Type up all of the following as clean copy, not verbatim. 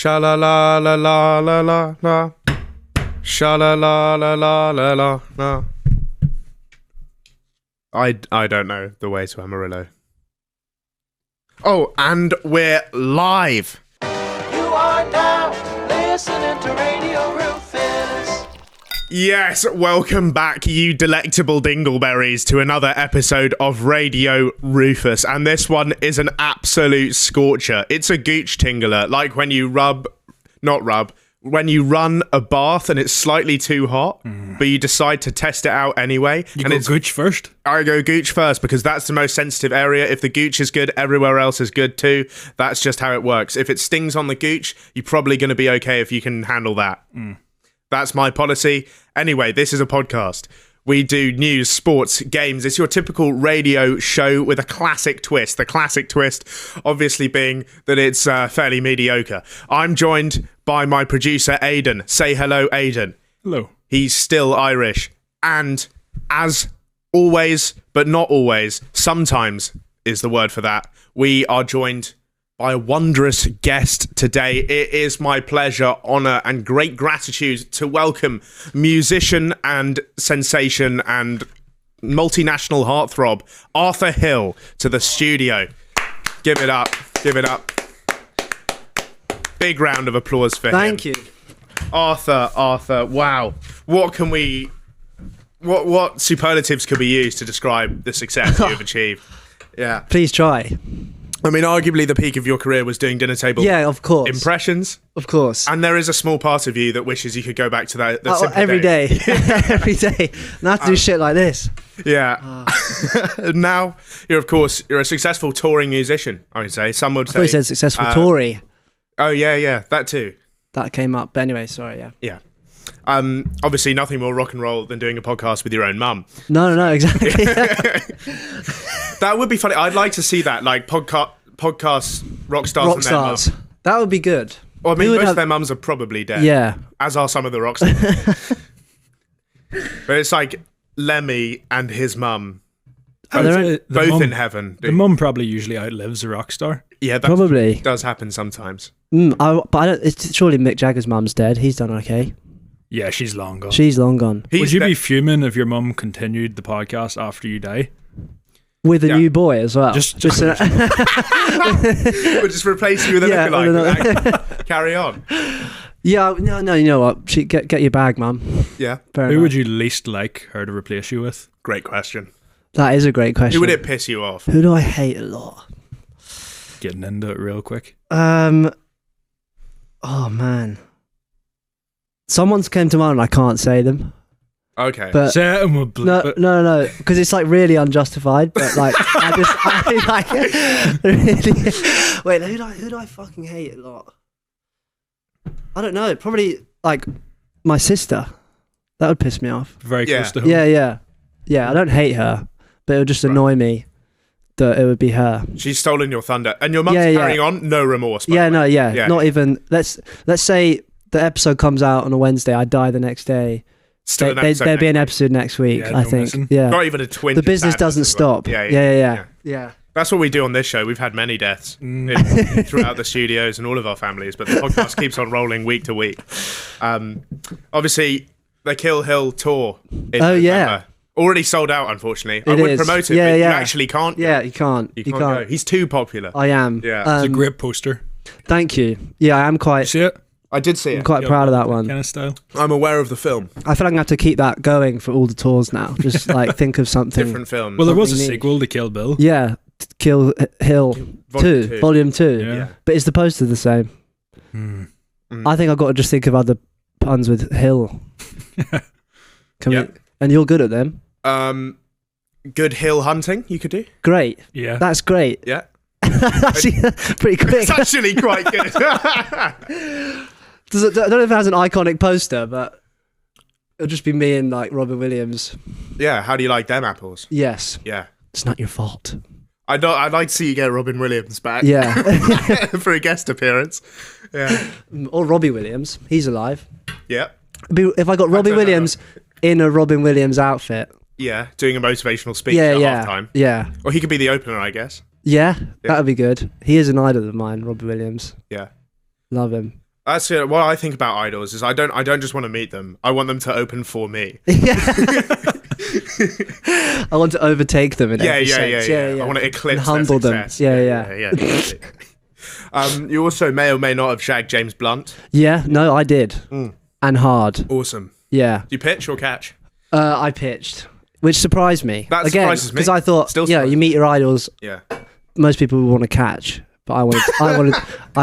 Sha la la la la la la la. Sha la la la la la la la. I don't know the way to Amarillo. Oh, and we're live. You are now listening to Radio Rufus. Yes, welcome back, you delectable dingleberries, to another episode of Radio Rufus. And this one is an absolute scorcher. It's a gooch tingler, like when you when you run a bath and it's slightly too hot, but you decide to test it out anyway. You go gooch first? I go gooch first because that's the most sensitive area. If the gooch is good, everywhere else is good too. That's just how it works. If it stings on the gooch, you're probably going to be okay if you can handle that. That's my policy. Anyway, this is a podcast. We do news, sports, games. It's your typical radio show with a classic twist. The classic twist, obviously, being that it's fairly mediocre. I'm joined by my producer, Aidan. Say hello, Aidan. Hello. He's still Irish. And as always, but not always, sometimes is the word for that, we are joined by a wondrous guest today. It is my pleasure, honour, and great gratitude to welcome musician and sensation and multinational heartthrob Arthur Hill to the studio. Give it up. Give it up. Big round of applause for him. Thank you. Arthur, wow. What can we... What superlatives could be used to describe the success you've achieved? Yeah. Please try. I mean, arguably the peak of your career was doing dinner table of course. impressions. Of course. And there is a small part of you that wishes you could go back to that Every day. Every day. And I have to do shit like this. Yeah. Now, you're a successful touring musician, I would say. Some would say. I thought you said successful Tory. Oh, yeah, that too. That came up. But anyway, sorry, yeah. Yeah. Obviously, nothing more rock and roll than doing a podcast with your own mum. No, exactly. That would be funny. I'd like to see that, like podcast rock stars and their mums. That would be good. Well, I mean, most of their mums are probably dead. Yeah. As are some of the rock stars. But it's like Lemmy and his mum. Both in heaven. The mum probably usually outlives a rock star. Yeah, that probably does happen sometimes. Surely Mick Jagger's mum's dead. He's done okay. Yeah, she's long gone. She's long gone. Would you be fuming if your mum continued the podcast after you die? With a new boy as well. We'll just replace you with a lookalike. Carry on. Yeah, no, you know what? Get your bag, mum. Yeah. Who would you least like her to replace you with? Great question. That is a great question. Who would it piss you off? Who do I hate a lot? Getting into it real quick. Oh man. Someone's came to mind and I can't say them. Okay. But no, because it's like really unjustified. But like, really. Wait, who do I fucking hate a lot? I don't know. Probably like my sister. That would piss me off. Very close to home. Yeah. I don't hate her, but it would just annoy me that it would be her. She's stolen your thunder, and your mum's carrying on. No remorse. Not even. Let's say the episode comes out on a Wednesday. I die the next day. There'd be an episode next week, I think. Missing. Yeah. Not even a twinge. The business doesn't stop. Yeah. That's what we do on this show. We've had many deaths throughout the studios and all of our families, but the podcast keeps on rolling week to week. Obviously, the Kill Hill tour. Already sold out, unfortunately. I would promote it, but you actually can't. Yeah, you can't. You can't go. He's too popular. I am. Yeah. It's a great poster. Thank you. Yeah, I am quite... You see it? I did see it. I'm quite proud of that one. Kind of style. I'm aware of the film. I feel like I'm going to have to keep that going for all the tours now. Just like think of something. Different films. Well, there was a sequel to Kill Bill. Yeah. Kill Hill Volume 2. Yeah. But is the poster the same? I think I've got to just think of other puns with Hill. And you're good at them. Good hill hunting you could do. Great. Yeah. That's great. Yeah. That's pretty quick. It's actually quite good. I don't know if it has an iconic poster, but it'll just be me and like Robin Williams. Yeah, how do you like them apples? Yes. Yeah. It's not your fault. I'd like to see you get Robin Williams back. Yeah. For a guest appearance. Yeah. Or Robbie Williams. He's alive. Yeah. If I got Robbie Williams in a Robin Williams outfit. Yeah, doing a motivational speech at halftime. Yeah. Or he could be the opener, I guess. Yeah, that would be good. He is an idol of mine, Robbie Williams. Yeah. Love him. That's it. What I think about idols is I don't just want to meet them. I want them to open for me. I want to overtake them in every sense. I want to eclipse and humble their them. success. You also may or may not have shagged James Blunt. Yeah, no, I did. And hard. Awesome. Yeah. Do you pitch or catch? I pitched, which surprised me. That again, surprises me. because I thought, Still you meet your idols. Yeah. Most people would want to catch, but I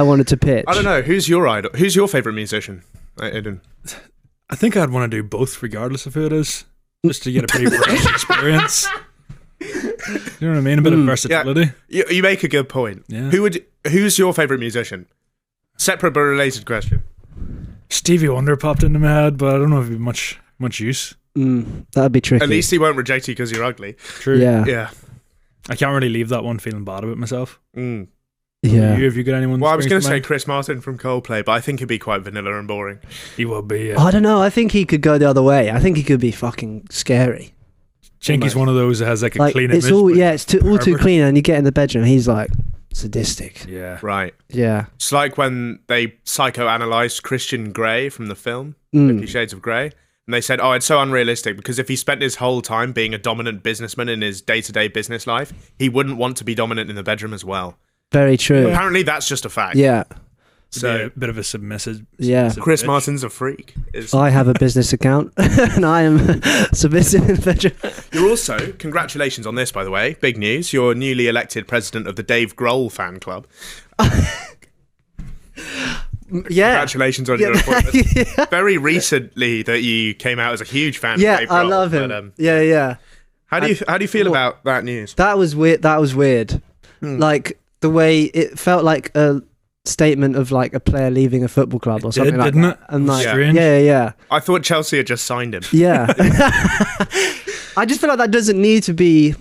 wanted to pitch. I don't know. Who's your idol? Who's your favourite musician, Aidan? I think I'd want to do both, regardless of who it is, just to get a pretty rich experience. You know what I mean? A bit of versatility. Yeah. You make a good point. Yeah. Who's your favourite musician? Separate but related question. Stevie Wonder popped into my head, but I don't know if it'd be much use. That'd be tricky. At least he won't reject you because you're ugly. True. Yeah. Yeah. I can't really leave that one feeling bad about myself. Yeah. Have you got anyone? Well, I was going to springs say to Chris Martin from Coldplay, but I think he'd be quite vanilla and boring. mind? He will be. I don't know. I think he could go the other way. I think he could be fucking scary. Chinky's one of those that has like a clean it's image. all but it's all too clean, and you get in the bedroom, he's like sadistic. Yeah. Right. Yeah. It's like when they psychoanalyzed Christian Grey from the film, 50 Shades of Grey. And they said, it's so unrealistic because if he spent his whole time being a dominant businessman in his day-to-day business life, he wouldn't want to be dominant in the bedroom as well. Very true. Apparently, that's just a fact. Yeah. So a bit of a submissive. Yeah. Chris bitch. Martin's a freak. I have a business account, and I am submissive in the bedroom. You're also, congratulations on this, by the way, big news, you're newly elected president of the Dave Grohl fan club. Yeah. Congratulations on your appointment. Very recently that you came out as a huge fan of Dave Grohl. I love him. But, yeah. how do you feel about that news? That was weird. Like the way it felt like a statement of like a player leaving a football club or something like didn't that. it? And like, Strange. yeah. I thought Chelsea had just signed him. Yeah. I just feel like that doesn't need to be.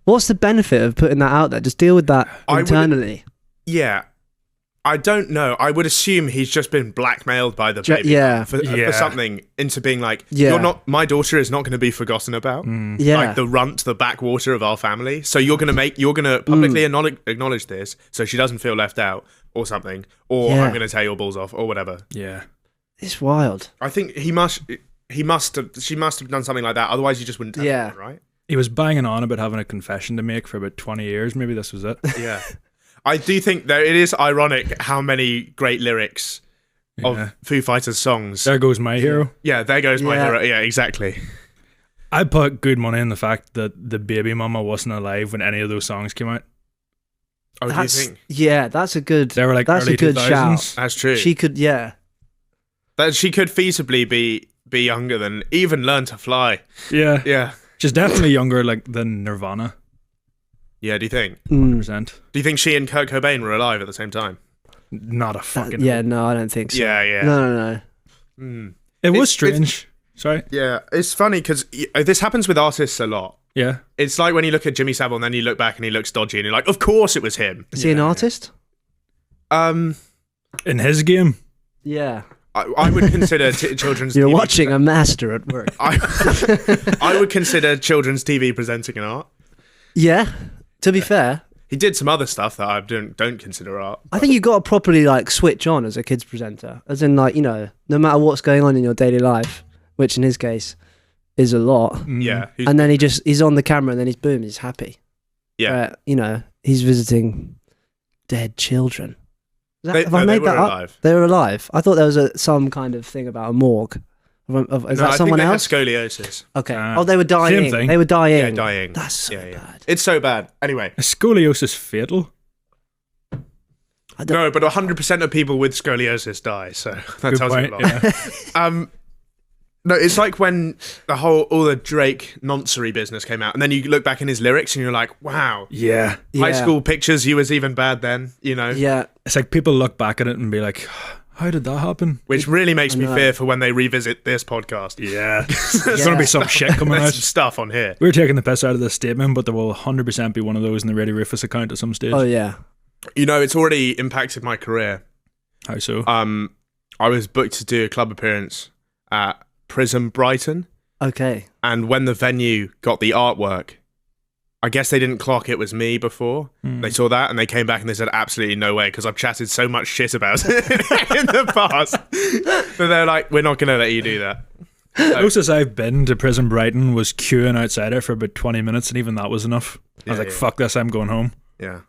What's the benefit of putting that out there? Just deal with that internally. Yeah. I don't know. I would assume he's just been blackmailed by the baby for something into being like, my daughter is not going to be forgotten about. Yeah. Like the backwater of our family. So you're going to publicly acknowledge this so she doesn't feel left out or something. Or I'm going to tear your balls off or whatever. Yeah. It's wild. I think she must have done something like that. Otherwise you just wouldn't tell her, right? He was banging on about having a confession to make for about 20 years. Maybe this was it. Yeah. I do think that it is ironic how many great lyrics of Foo Fighters songs. There goes my hero. Yeah, there goes my hero. Yeah, exactly. I put good money in the fact that the baby mama wasn't alive when any of those songs came out. Oh, do you think? Yeah, that's a good. They were like that's early a good 2000s. shout. That's true. She could, that she could feasibly be younger than even Learn to Fly. Yeah. Yeah. She's definitely younger than Nirvana. Yeah, do you think? 100%. Do you think she and Kurt Cobain were alive at the same time? Not a fucking. no, I don't think so. Yeah. No. It was strange. Sorry. Yeah, it's funny because this happens with artists a lot. Yeah. It's like when you look at Jimmy Savile and then you look back and he looks dodgy and you're like, of course it was him. Is he an artist? In his game. Yeah. I would consider children's You're TV watching a master at work. I would consider children's TV presenting an art. Yeah. To be fair, he did some other stuff that I don't consider art. I think you've got to properly like switch on as a kids presenter, as in like, no matter what's going on in your daily life, which in his case is a lot. Yeah. And then he's on the camera and then he's happy. Yeah. He's visiting dead children. Have I they made were that up? alive. They were alive. I thought there was some kind of thing about a morgue. Is that someone I think else? they had scoliosis. Okay. They were dying. Same thing. They were dying. Yeah, dying. That's so bad. It's so bad. Anyway. Is scoliosis fatal? No, but 100% of people with scoliosis die, so that tells you a lot. Yeah. No, it's like when all the Drake noncery business came out, and then you look back in his lyrics and you're like, wow. Yeah. High school pictures, you was even bad then, Yeah. It's like people look back at it and be like, how did that happen? Which really makes me fear for when they revisit this podcast. Yeah. There's going to be some shit coming There's out. some stuff on here. We're taking the piss out of this statement, but there will 100% be one of those in the Radio Rufus account at some stage. Oh, yeah. It's already impacted my career. How so? I was booked to do a club appearance at Prism Brighton. Okay. And when the venue got the artwork, I guess they didn't clock it was me before. They saw that and they came back and they said, absolutely no way, because I've chatted so much shit about it in the past. So they're like, we're not going to let you do that. The closest I've been to Prison Brighton was queuing outside it for about 20 minutes, and even that was enough. I was like, fuck this, I'm going home. Yeah.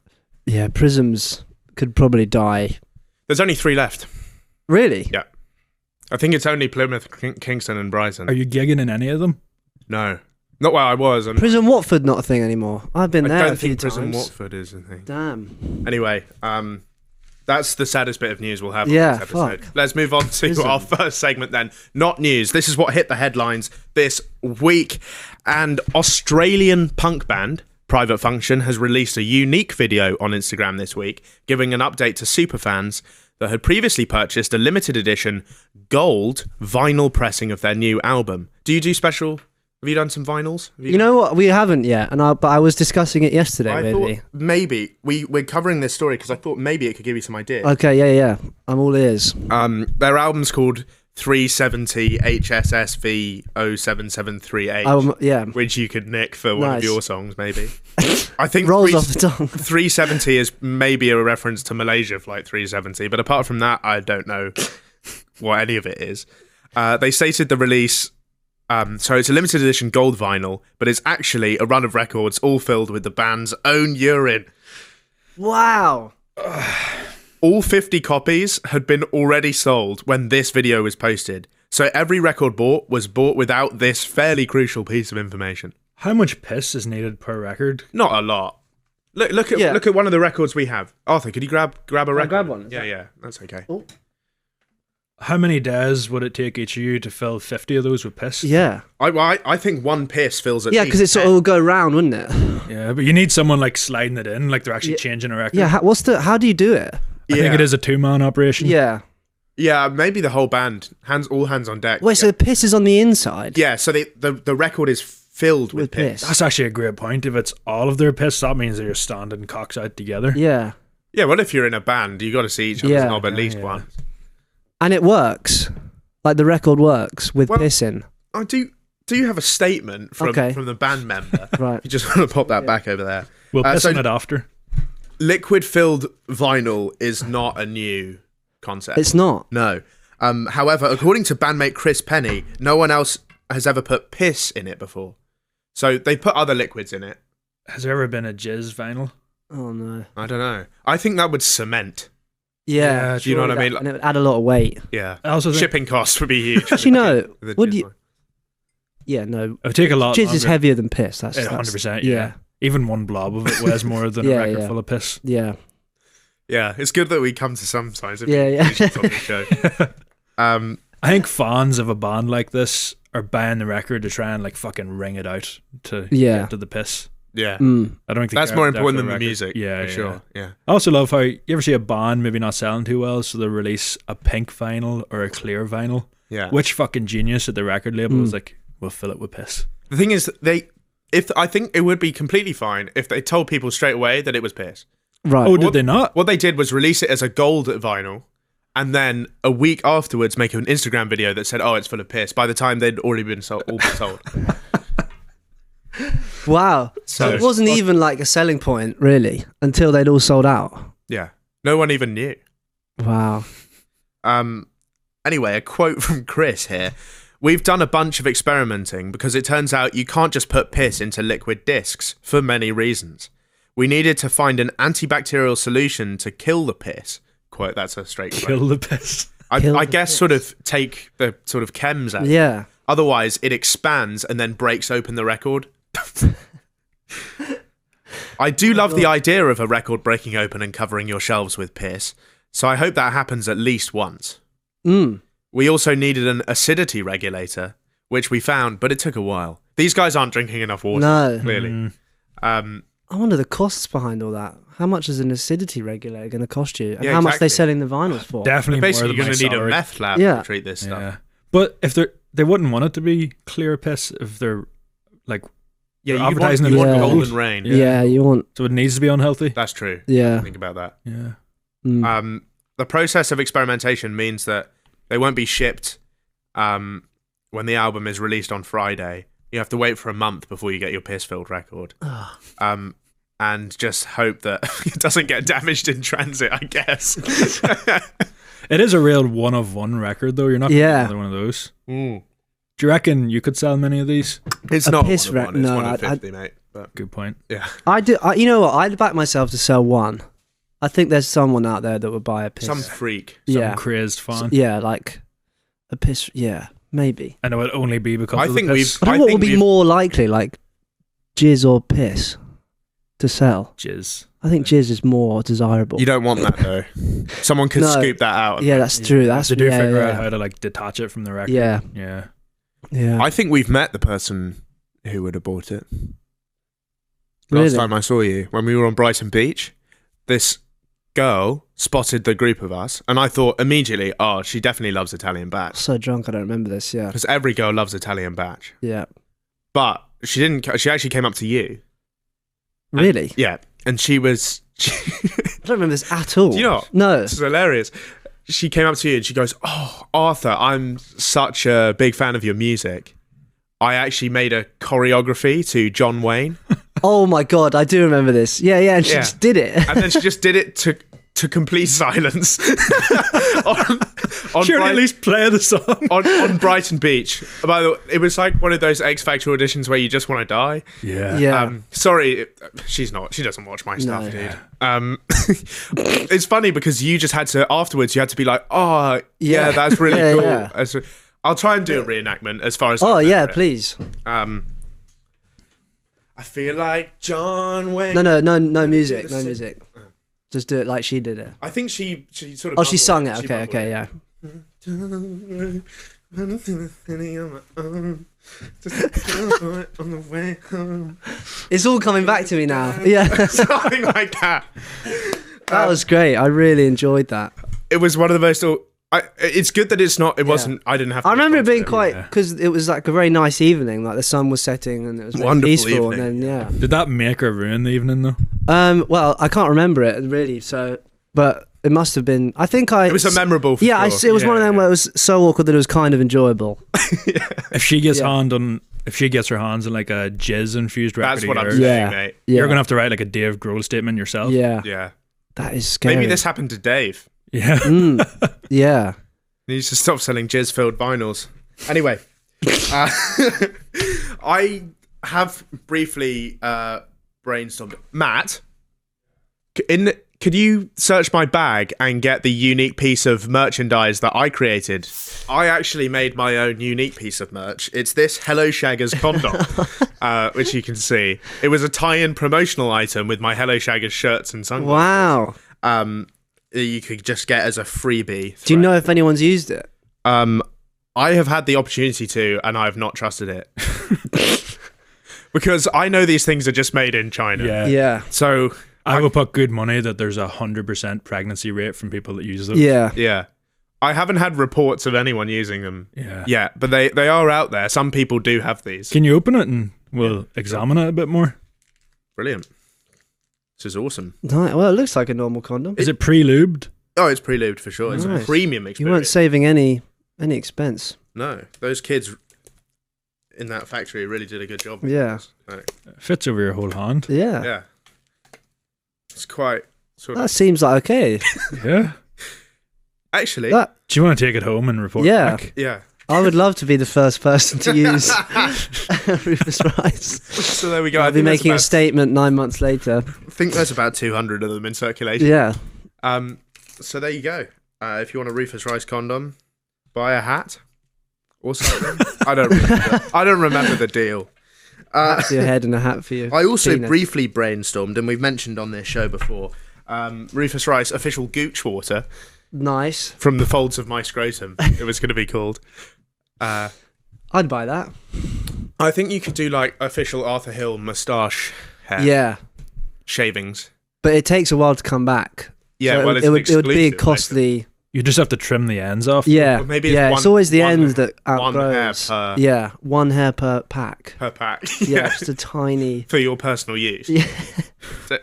Yeah, prisms could probably die. There's only 3 left. Really? Yeah. I think it's only Plymouth, Kingston and Brighton. Are you gigging in any of them? No. Not where I was. Prison Watford not a thing anymore. I've been there I don't a few think Prison times. Watford is a thing. Damn. Anyway, that's the saddest bit of news we'll have on Yeah, this episode. fuck. Let's move on to Prison. our first segment then. Not news. This is what hit the headlines this week. And Australian punk band Private Function has released a unique video on Instagram this week, giving an update to superfans that had previously purchased a limited edition gold vinyl pressing of their new album. Do you do special? Have you done some vinyls? You know what? We haven't yet, but I was discussing it yesterday. I Maybe. thought maybe we're covering this story because I thought maybe it could give you some ideas. Okay, yeah. I'm all ears. Their album's called 370 HSSV 07738, Yeah. which you could nick for one of Nice. your songs, maybe. I think Rolls off the tongue. 370 is maybe a reference to Malaysia Flight 370, but apart from that, I don't know what any of it is. They stated the release. So it's a limited edition gold vinyl, but it's actually a run of records all filled with the band's own urine. Wow. All 50 copies had been already sold when this video was posted. So every record bought was bought without this fairly crucial piece of information. How much piss is needed per record? Not a lot. Look at one of the records we have. Arthur, could you grab a record? grab one? Yeah, that's okay. Oh. How many days would it take each of you to fill 50 of those with piss? Yeah. I think one piss fills at Yeah, least because it sort of will go round, wouldn't it? Yeah, but you need someone like sliding it in, like they're actually Yeah. changing a record. Yeah. How do you do it? I think it is a 2-man operation. Yeah. Yeah, maybe the whole band, all hands on deck. Wait, so the piss is on the inside? Yeah, so the record is filled with piss. That's actually a great point. If it's all of their piss, that means they're standing cocks out together. Yeah. Yeah, well, if you're in a band, you got to see each other's Yeah. knob at least Yeah. once. And it works. Like the record works with piss in. I do you have a statement from Okay. the band member? Right. You just want to pop that back over there. We'll piss so on it after. liquid-filled vinyl is not a new concept. It's not. No. However, according to bandmate Chris Penny, no one else has ever put piss in it before. So they put other liquids in it. Has there ever been a jizz vinyl? Oh no. I don't know. I think that would cement. Yeah. do you know what I mean? And it would add a lot of weight. Yeah. I also think Shipping costs would be huge. Actually, no. The Would jizz you? one. Yeah, no. it would take a lot Jizz longer. is heavier than piss. That's 100%, yeah. yeah. Even one blob of it weighs more than Yeah, a record yeah. full of piss. Yeah. Yeah, it's good that we come to some scientific Yeah. conclusions on this show. I think fans of a band like this are buying the record to try and like fucking ring it out to Yeah. get to the piss. Yeah. Mm. I don't think That's they more care important for than the record. music. Yeah, for sure. Yeah. I also love how you ever see a band maybe not selling too well, so they release a pink vinyl or a clear vinyl. Yeah. Which fucking genius at the record label was like, we'll fill it with piss. The thing is, I think it would be completely fine if they told people straight away that it was piss. Right. Oh, did they not? What they did was release it as a gold vinyl, and then a week afterwards make an Instagram video that said, "Oh, it's full of piss." By the time they'd already been sold, all been sold. Wow. So it wasn't even like a selling point really until they'd all sold out. Yeah, no one even knew. Wow. Anyway, a quote from Chris here. We've done a bunch of experimenting because it turns out you can't just put piss into liquid discs for many reasons. We needed to find an antibacterial solution to kill the piss. Quote, that's a straight quote. Kill the piss. I guess sort of take the sort of chems out. Yeah. Otherwise, it expands and then breaks open the record. I do love the idea of a record breaking open and covering your shelves with piss, so I hope that happens at least once. Mm. We also needed an acidity regulator, which we found, but it took a while. These guys aren't drinking enough water, No. clearly. I wonder the costs behind all that. How much is an acidity regulator going to cost you? And Yeah, how much exactly. they selling the vinyls for? Definitely Basically, more you're than going to need a salary. meth lab Yeah. to treat this stuff. Yeah. But if they wouldn't want it to be clear piss if they're like, Yeah, They're you want, advertising you it want as gold. golden rain. Yeah. You want. so it needs to be unhealthy. That's true. Yeah. Think about that. Yeah. Mm. The process of experimentation means that they won't be shipped when the album is released on Friday, You have to wait for a month before you get your piss-filled record. And just hope that it doesn't get damaged in transit, I guess. It is a real one-of-one record, though. You're not going to get another one of those. Mm. Do you reckon you could sell many of these? It's A not piss one of one, it's no, one of 50, mate. But Good point. yeah. You know what? I'd back myself to sell one. I think there's someone out there that would buy a piss. Some freak. yeah. Crazed fan. Yeah, like a piss. Yeah, maybe. And it would only be because I of think the piss. I don't know what would be more likely, like jizz or piss, to sell. Jizz. I think jizz is more desirable. You don't want that, though. Someone could No. scoop that out. Yeah, that's true. That's They do yeah, figure yeah. out how to like detach it from the record. Yeah, Yeah. yeah. I think we've met the person who would have bought it. Really? Last time I saw you, when we were on Brighton Beach, this girl spotted the group of us, and I thought immediately, oh, she definitely loves Italian batch. So drunk, I don't remember this. Yeah, Because every girl loves Italian batch. yeah. But she didn't. She actually came up to you. Really? Yeah. And she was. I don't remember this at all. Do you not? No. This is hilarious. She came up to you and she goes, "Oh, Arthur, I'm such a big fan of your music. I actually made a choreography to John Wayne." Oh my god, I do remember this. Yeah, yeah. And she Yeah. just did it. And then she just did it to complete silence on Sure, Bright- at least play the song. on Brighton Beach. By the way, it was like one of those X Factor auditions where you just want to die. Yeah. Yeah. Sorry, she's not. She doesn't watch my stuff, No. dude. It's funny because you just had to afterwards. You had to be like, "Oh, yeah, Yeah. that's really Yeah, cool." yeah. I'll try and do a reenactment as far as. Oh I yeah, remember it. please. I feel like John Wayne. No music, no music. Just do it like she did it. I think she sort of. Oh, she sung it. She Okay, mumbled okay, it. yeah. It's all coming back to me now. Yeah, Something like that. that was great. I really enjoyed that. It was one of the most. It's good that it's not. It wasn't. I didn't have. To I remember it being respond quite because it was like a very nice evening. Like the sun was setting and it was very Wonderful peaceful. evening. And then yeah. Did that make or ruin the evening though? Well, I can't remember it really. So, but it must have been. I think It was a memorable. For Yeah, sure. it was one of them where it was so awkward that it was kind of enjoyable. If she gets Yeah. if she gets her hands on like a jizz infused record, That's what I'm of saying, yours, Yeah. mate. Yeah, you're gonna have to write like a Dave Grohl statement yourself. Yeah, Yeah. that is scary. Maybe this happened to Dave. Yeah. Yeah. He needs to stop selling jizz-filled vinyls. Anyway, I have briefly brainstormed. Matt, could you search my bag and get the unique piece of merchandise that I created? I actually made my own unique piece of merch. It's this Hello Shaggers condom, which you can see. It was a tie-in promotional item with my Hello Shaggers shirts and sunglasses. Wow. You could just get as a freebie. Do you know if anyone's used it? I have had the opportunity to, and I have not trusted it. Because I know these things are just made in China. Yeah. Yeah. So, I would put good money that there's 100% pregnancy rate from people that use them. Yeah. yeah. I haven't had reports of anyone using them Yeah. yet, but they are out there. Some people do have these. Can you open it and we'll examine it a bit more? Brilliant. This is awesome. Right, well, it looks like a normal condom. Is it pre-lubed? Oh, it's pre-lubed for sure. It's Nice. a premium You weren't experience. saving any expense. No, those kids in that factory really did a good job. Yeah. It fits over your whole hand. Yeah. Yeah. It's quite sort of... That seems like okay. Yeah. Actually, That Do you want to take it home and report Yeah. back? yeah. I would love to be the first person to use Rufus Rice. So there we go. I'll I be think that's making a about- statement 9 months later. I think there's about 200 of them in circulation. Yeah. So there you go. If you want a Rufus Rice condom, buy a hat or something. I don't remember the deal. Hat for your head and a hat for your I also penis. briefly brainstormed, and we've mentioned on this show before, Rufus Rice official gooch water Nice. from the folds of my scrotum. It was going to be called. I'd buy that. I think you could do like official Arthur Hill moustache hair Yeah. shavings. But it takes a while to come back. Yeah, So well, it's it an would be a exclusive, costly. You just have to trim the ends off. Yeah. Well, maybe it's yeah, one- it's always the one- end that one hair outgrows. per- Yeah, one hair per pack. per pack. Yeah, just a tiny. For your personal use. Yeah. So-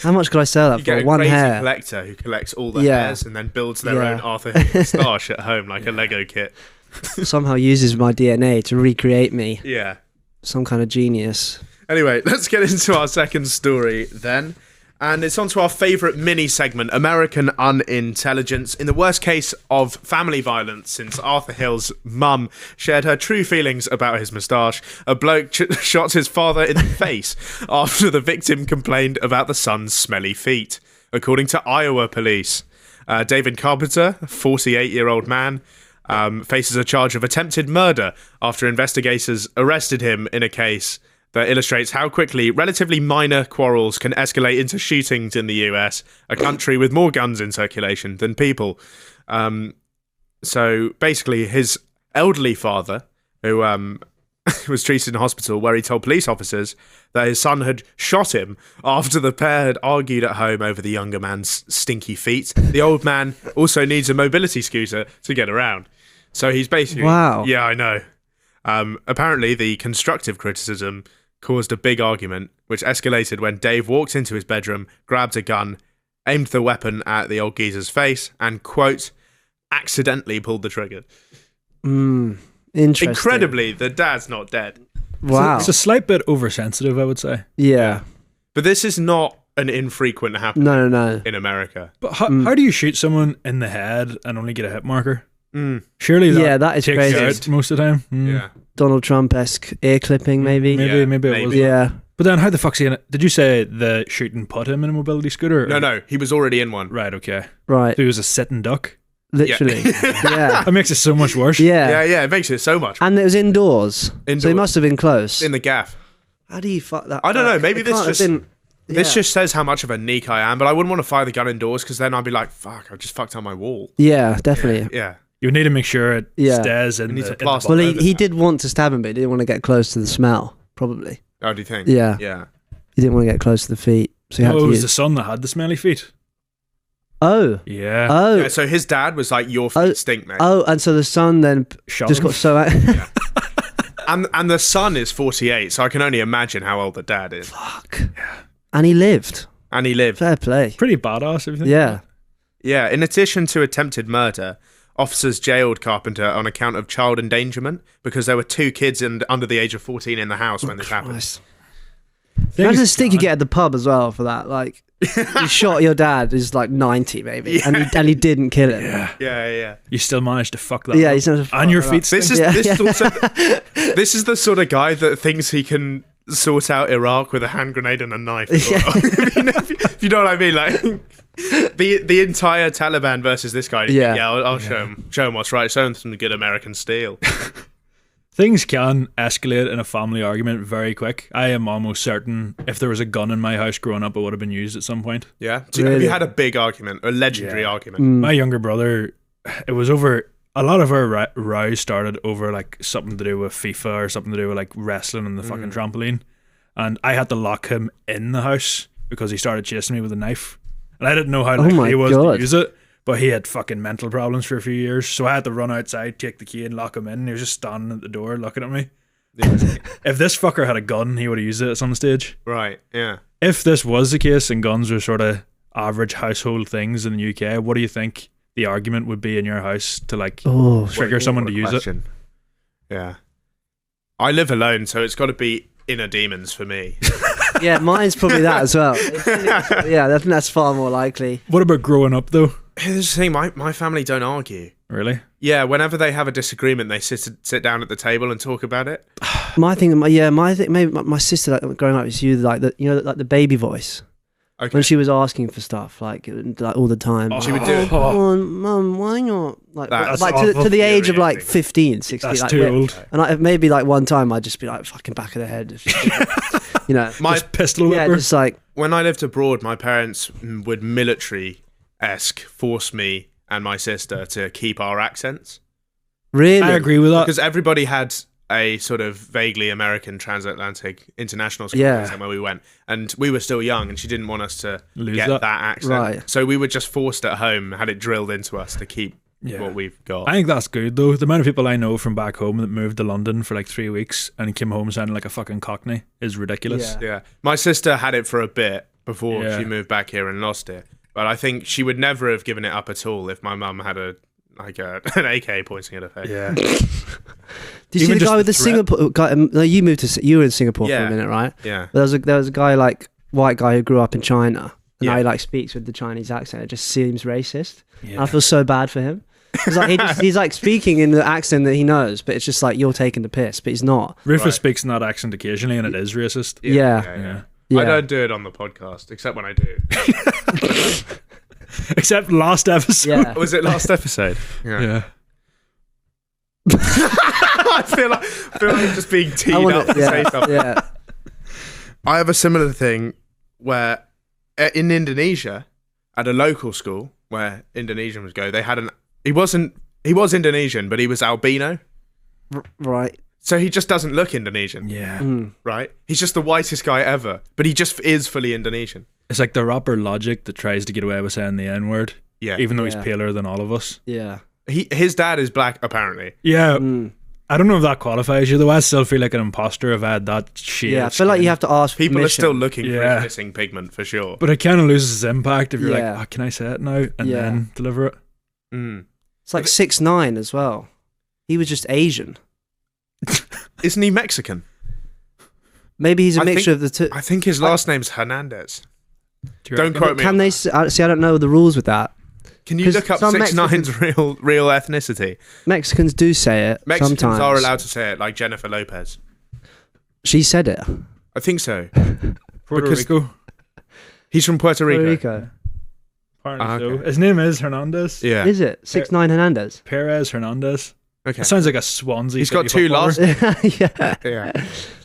How much could I sell that You get for? a One crazy hair. collector who collects all the Yeah. hairs and then builds their Yeah. own Arthur Hill moustache at home like a Lego kit. Somehow uses my DNA to recreate me. Yeah. some kind of genius. Anyway, let's get into our second story then. And it's on to our favourite mini segment, American Unintelligence. In the worst case of family violence since Arthur Hill's mum shared her true feelings about his moustache, a bloke shot his father in the face after the victim complained about the son's smelly feet, according to Iowa police. David Carpenter, a 48-year-old man, faces a charge of attempted murder after investigators arrested him in a case that illustrates how quickly relatively minor quarrels can escalate into shootings in the US, a country with more guns in circulation than people. So basically, his elderly father, who was treated in hospital, where he told police officers that his son had shot him after the pair had argued at home over the younger man's stinky feet. The old man also needs a mobility scooter to get around. So he's basically... Wow. Yeah, I know. Apparently, the constructive criticism caused a big argument, which escalated when Dave walked into his bedroom, grabbed a gun, aimed the weapon at the old geezer's face, and, quote, accidentally pulled the trigger. Interesting. Incredibly, the dad's not dead. Wow. It's a slight bit oversensitive, I would say. Yeah. But this is not an infrequent happening No. in America. But how do you shoot someone in the head and only get a hit marker? Mm. Surely that is takes crazy. you out most of the time. Yeah. Donald Trump-esque ear clipping, maybe. Maybe it was. Yeah. But then how the fuck's he in it? Did you say the shooting put him in a mobility scooter? No, he was already in one. Right, okay. Right. So he was a sitting duck. Literally. Yeah. That makes it so much worse. Yeah. Yeah, it makes it so much. And it was indoors. So he Indoors. must have been close. In the gaff. How do you fuck that? I don't know, maybe It this can't have just- been- This yeah. just says how much of a neek I am, but I wouldn't want to fire the gun indoors because then I'd be like, fuck, I just fucked on my wall. Yeah, definitely. Yeah. You need to make sure it Yeah. stays in You need to the plaster Well, over he that. did want to stab him, but he didn't want to get close to the smell, probably. Oh, do you think? Yeah. Yeah. He didn't want to get close to the feet. So he had Oh, to it was use... the son that had the smelly feet. Oh. Yeah. Oh. Yeah, so his dad was like, your feet stink, mate. Oh, and so the son then Shot just him. got so... And the son is 48, so I can only imagine how old the dad is. Fuck. And he lived. And he lived. Fair play. Pretty badass, if you think Yeah. about it. Yeah, in addition to attempted murder, officers jailed Carpenter on account of child endangerment because there were two kids under the age of 14 in the house when this happened. Nice. Things Imagine the stick you can- get at the pub as well for that. Like, you shot your dad who's like 90 maybe, and he didn't kill him. Yeah. Yeah. You still managed to fuck that Yeah, up. he's not And your feet This is stink. Yeah. this is also this is the sort of guy that thinks he can sort out Iraq with a hand grenade and a knife. As well. if you know what I mean, like the entire Taliban versus this guy. Yeah. I'll show him what's right. Show him some good American steel. Things can escalate in a family argument very quick. I am almost certain if there was a gun in my house growing up, it would have been used at some point. Yeah. Have you Really? had a big argument, a legendary argument? My younger brother, it was over. A lot of our rows started over like something to do with FIFA or something to do with like wrestling on the fucking trampoline, and I had to lock him in the house because he started chasing me with a knife, and I didn't know how Oh likely my he was God. to use it. But he had fucking mental problems for a few years, so I had to run outside, take the key, and lock him in. And he was just standing at the door looking at me. If this fucker had a gun, he would have used it at some stage. Right. Yeah. If this was the case and guns were sort of average household things in the UK, what do you think the argument would be in your house to like Oh, trigger someone to use it? Question. Yeah. I live alone, so it's got to be inner demons for me. yeah, mine's probably that as well. Yeah, I think that's far more likely. What about growing up though? Here's the thing: my family don't argue. Really? Yeah, whenever they have a disagreement, they sit down at the table and talk about it. My thing, maybe my sister like, growing up, used to use like the baby voice Okay. when she was asking for stuff like all the time. Oh. She would do it. Come on, mum, why not? Like, That's like awful. to the age of like Infuriating. 15, 16. That's like, too where- old. And maybe like one time I'd just be like fucking back of the head. You know, My Just pistol yeah, whipper. just like when I lived abroad, my parents would military-esque force me and my sister to keep our accents really. I agree with that. because everybody had a sort of vaguely American transatlantic international school Yeah. accent where we went, and we were still young, and she didn't want us to Lose get that. that accent. Right. So we were just forced at home, had it drilled into us to keep Yeah. what we've got. I think that's good though. The amount of people I know from back home that moved to London for like 3 weeks and came home sounding like a fucking cockney is ridiculous. Yeah. Yeah, my sister had it for a bit before Yeah. she moved back here and lost it. But I think she would never have given it up at all if my mum had an AK pointing at her face. Yeah. Did you see Even the just guy with the the threat. Singapore guy? No, you were in Singapore for Yeah. a minute, right? Yeah. But there was a guy like white guy who grew up in China, and now Yeah. he like speaks with the Chinese accent. It just seems racist. Yeah. I feel so bad for him. He's like he's like speaking in the accent that he knows, but it's just like you're taking the piss, but he's not. Rufus Right. speaks in that accent occasionally, and it is racist. Yeah. Yeah. I don't do it on the podcast, except when I do. Except last episode. Yeah. Was it last episode? Yeah. I feel like just being teed up to say something. yeah. I have a similar thing where in Indonesia, at a local school where Indonesians go, they had he was Indonesian, but he was albino. Right. So he just doesn't look Indonesian, Yeah. right? He's just the whitest guy ever, but he just is fully Indonesian. It's like the rapper Logic that tries to get away with saying the N-word, Yeah. even though he's Yeah. paler than all of us. Yeah. His dad is black, apparently. Yeah. Mm. I don't know if that qualifies you, though. I still feel like an imposter if I had that shade. Yeah. I of feel like skin. you have to ask People permission. are still looking for Yeah. his missing pigment, for sure. But it kind of loses its impact if you're Yeah. like, oh, can I say it now? And Yeah. then deliver it. Mm. It's like 6ix9ine as well. He was just Asian. Isn't he Mexican? Maybe he's a I mixture think- of the two. I think his last name's Hernandez. Do you Don't reckon? quote me. Can on they that. see? I don't know the rules with that. Can you 'Cause look up some 6ix9ine's real ethnicity? Mexicans do say it Mexicans sometimes. are allowed to say it, like Jennifer Lopez. She said it. I think so. Puerto because- Rico. He's from Puerto Rico. Puerto Rico. Apparently okay. so. His name is Hernandez. Yeah. Is it 6ix9ine Hernandez? Perez Hernandez. Okay. It sounds like a Swansea. He's got City two footballer. last. Yeah. Yeah.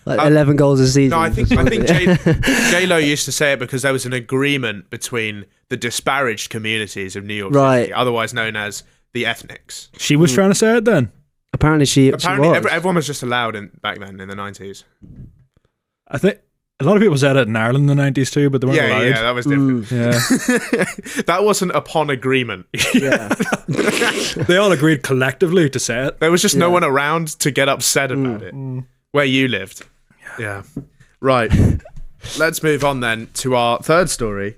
Like Um, 11 goals a season. No, I think J-Lo used to say it because there was an agreement between the disparaged communities of New York Right. City, otherwise known as the ethnics. She was trying to say it then. Apparently she Apparently, was. everyone was just allowed back then in the 90s. I think a lot of people said it in Ireland in the 90s too, but they weren't Yeah, allowed. yeah, that was different. Yeah. That wasn't upon agreement. Yeah. They all agreed collectively to say it. There was just no Yeah. one around to get upset about it. Where you lived. Yeah. Right. Let's move on then to our third story.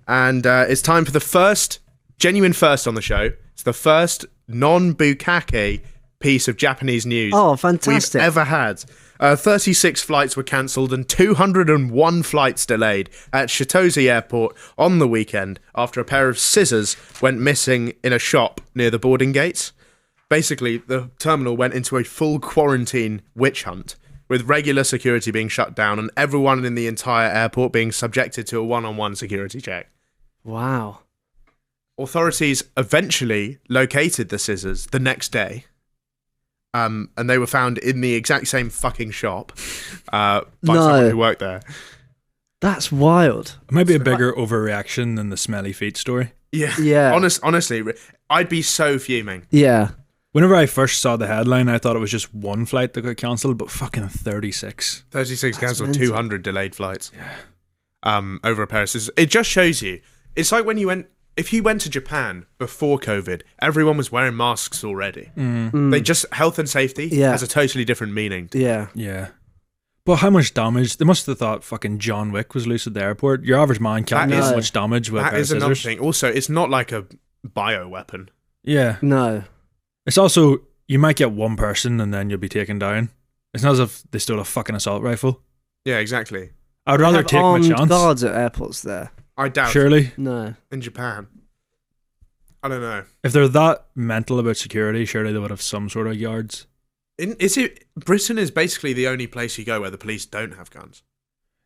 And it's time for the genuine first on the show. It's the first non-bukkake piece of Japanese news Oh, fantastic. we've ever had. 36 flights were cancelled and 201 flights delayed at Shitoze Airport on the weekend after a pair of scissors went missing in a shop near the boarding gates. Basically, the terminal went into a full quarantine witch hunt, with regular security being shut down and everyone in the entire airport being subjected to a one-on-one security check. Wow. Authorities eventually located the scissors the next day, and they were found in the exact same fucking shop by someone who worked there. That's wild. It might be a bigger overreaction than the smelly feet story. Yeah, Yeah. Honestly, I'd be so fuming. Yeah. Whenever I first saw the headline, I thought it was just one flight that got cancelled, but fucking 36. 36 cancelled, mental. 200 delayed flights. Over a pair of scissors. It just shows you. It's like when if you went to Japan before COVID, everyone was wearing masks already. They just, health and safety Yeah. has a totally different meaning. Yeah. Yeah. But how much damage? They must have thought fucking John Wick was loose at the airport. Your average man can't That do is- so much damage with a That pair of is another scissors. thing. Also, it's not like a bioweapon. Yeah. No. It's also, you might get one person and then you'll be taken down. It's not as if they stole a fucking assault rifle. Yeah, exactly. I'd rather Have take my armed chance. guards at airports there. I doubt Surely. No. in Japan. I don't know. If they're that mental about security, surely they would have some sort of guards. Britain is basically the only place you go where the police don't have guns.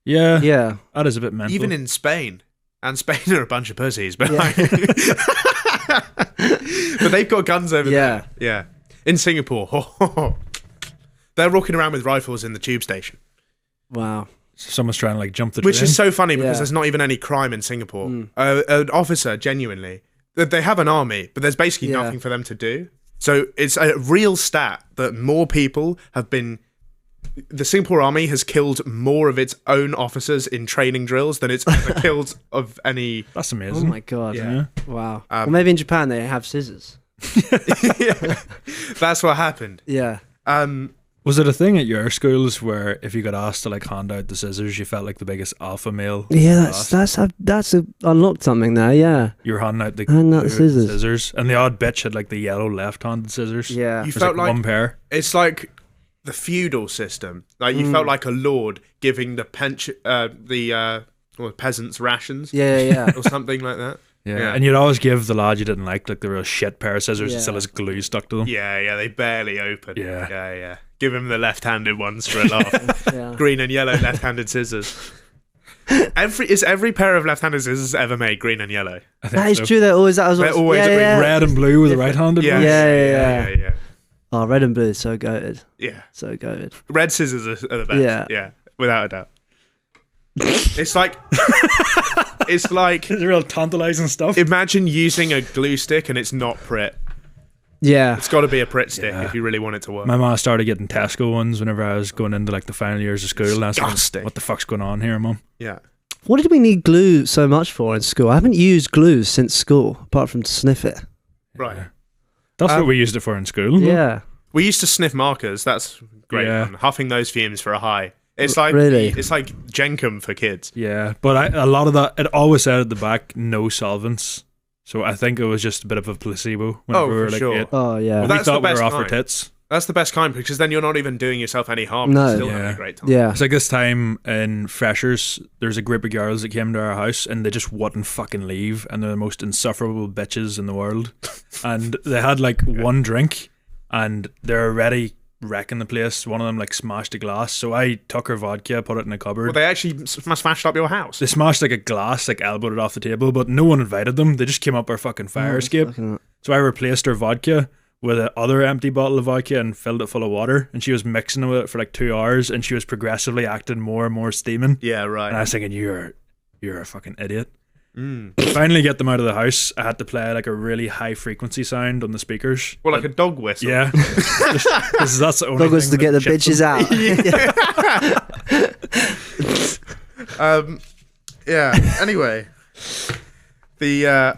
Yeah. Yeah. That is a bit mental. Even in Spain. And Spain are a bunch of pussies, but Yeah. but they've got guns over Yeah. there. Yeah. In Singapore, they're walking around with rifles in the tube station. Wow. Someone's trying to like jump the Which train. is so funny because Yeah. there's not even any crime in Singapore. Mm. An officer, genuinely, they have an army, but there's basically Yeah. nothing for them to do. So it's a real stat that more people have been. The Singapore army has killed more of its own officers in training drills than it's ever killed of any. That's Oh amazing. my God. Yeah. Wow. Well, maybe in Japan they have scissors. Yeah. That's what happened. Yeah. Was it a thing at your schools where if you got asked to like hand out the scissors, you felt like the biggest alpha male? Yeah, class? that's unlocked something there. Yeah. You were handing out the Hand out blue scissors. and the odd bitch had like the yellow left-handed scissors. Yeah. You It was felt like one pair. it's like the feudal system. Like you felt like a lord giving the peasants rations. Yeah. Or something like that. Yeah. And you'd always give the lad you didn't like the real shit pair of scissors that still has glue stuck to them. Yeah, they barely open. Yeah. Give him the left-handed ones for a laugh. Yeah. Green and yellow left-handed scissors. Every pair of left-handed scissors ever made green and yellow? That is true. They're always red and blue with the right-handed ones. Yeah. Oh, red and blue is so goated. Yeah. So goated. Red scissors are the best. Yeah. Without a doubt. It's like It's real tantalizing stuff. imagine using a glue stick and it's not Pritt. Yeah. It's got to be a Pritt stick if you really want it to work. My mom started getting Tesco ones whenever I was going into like the final years of school. Disgusting. What the fuck's going on here, Mum? Yeah. What did we need glue so much for in school? I haven't used glue since school, apart from to sniff it. Right. That's what we used it for in school. Yeah. We used to sniff markers. That's great fun. Huffing those fumes for a high. It's like it's like Jenkum for kids. Yeah, but a lot of that, it always said at the back, no solvents. So I think it was just a bit of a placebo when we were like sure. 8. Oh, yeah. Well, We that's thought the we best were off our kind. tits. That's the best kind because then you're not even doing yourself any harm. No. You're still having Yeah. a great time. Yeah. It's like this time in Freshers, there's a group of girls that came to our house and they just wouldn't fucking leave, and they're the most insufferable bitches in the world. And they had like one drink and they're already wrecking the place. One of them like smashed a glass, so I took her vodka, put it in a cupboard. Well, they actually smashed up your house. They smashed like a glass, like elbowed it off the table, but no one invited them. They just came up our fucking fire escape. So I replaced her vodka with a other empty bottle of vodka and filled it full of water, and she was mixing it with it for like 2 hours, and she was progressively acting more and more steaming. Yeah, right. And I was thinking, you're a fucking idiot. To finally get them out of the house, I had to play like a really high frequency sound on the speakers. Well, like a dog whistle. Yeah. Because that's the only Dog was thing to get the that bitches out. Anyway, the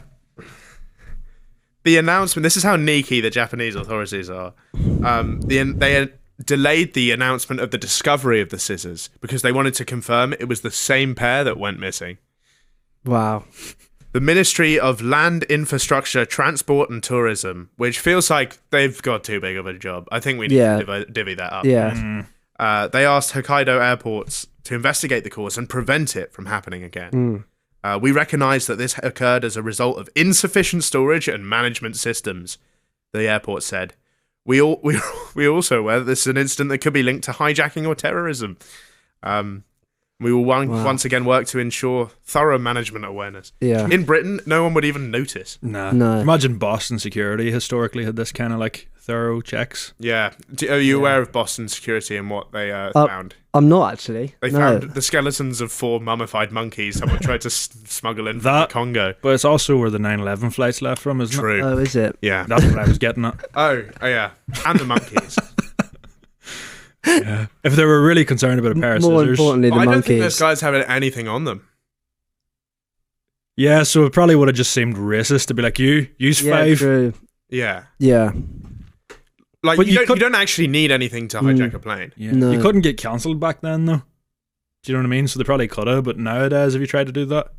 announcement. This is how sneaky the Japanese authorities are. They delayed the announcement of the discovery of the scissors because they wanted to confirm it was the same pair that went missing. Wow. The Ministry of Land, Infrastructure, Transport and Tourism, which feels like they've got too big of a job. I think we need to divvy that up. Yeah. They asked Hokkaido airports to investigate the cause and prevent it from happening again. We recognise that this occurred as a result of insufficient storage and management systems, the airport said. We also aware that this is an incident that could be linked to hijacking or terrorism. We will once again work to ensure thorough management awareness. Yeah. In Britain, no one would even notice. Nah. No. Imagine Boston security historically had this kind of like thorough checks. Yeah. Are you aware of Boston security and what they found? I'm not actually. They found the skeletons of 4 mummified monkeys someone tried to smuggle in from the Congo. But it's also where the 9/11 flights left from, isn't it? True. Oh, is it? Yeah. That's what I was getting at. Oh, yeah. And the monkeys. Yeah. If they were really concerned about a pair of More scissors. importantly, the I don't monkeys. think those guys have anything on them. Yeah, so it probably would have just seemed racist to be like, use Yeah, 5. true. Yeah. Yeah. Like, But you don't actually need anything to hijack a plane. Yeah. No. You couldn't get cancelled back then, though. Do you know what I mean? So they probably could have, but nowadays, have you tried to do that?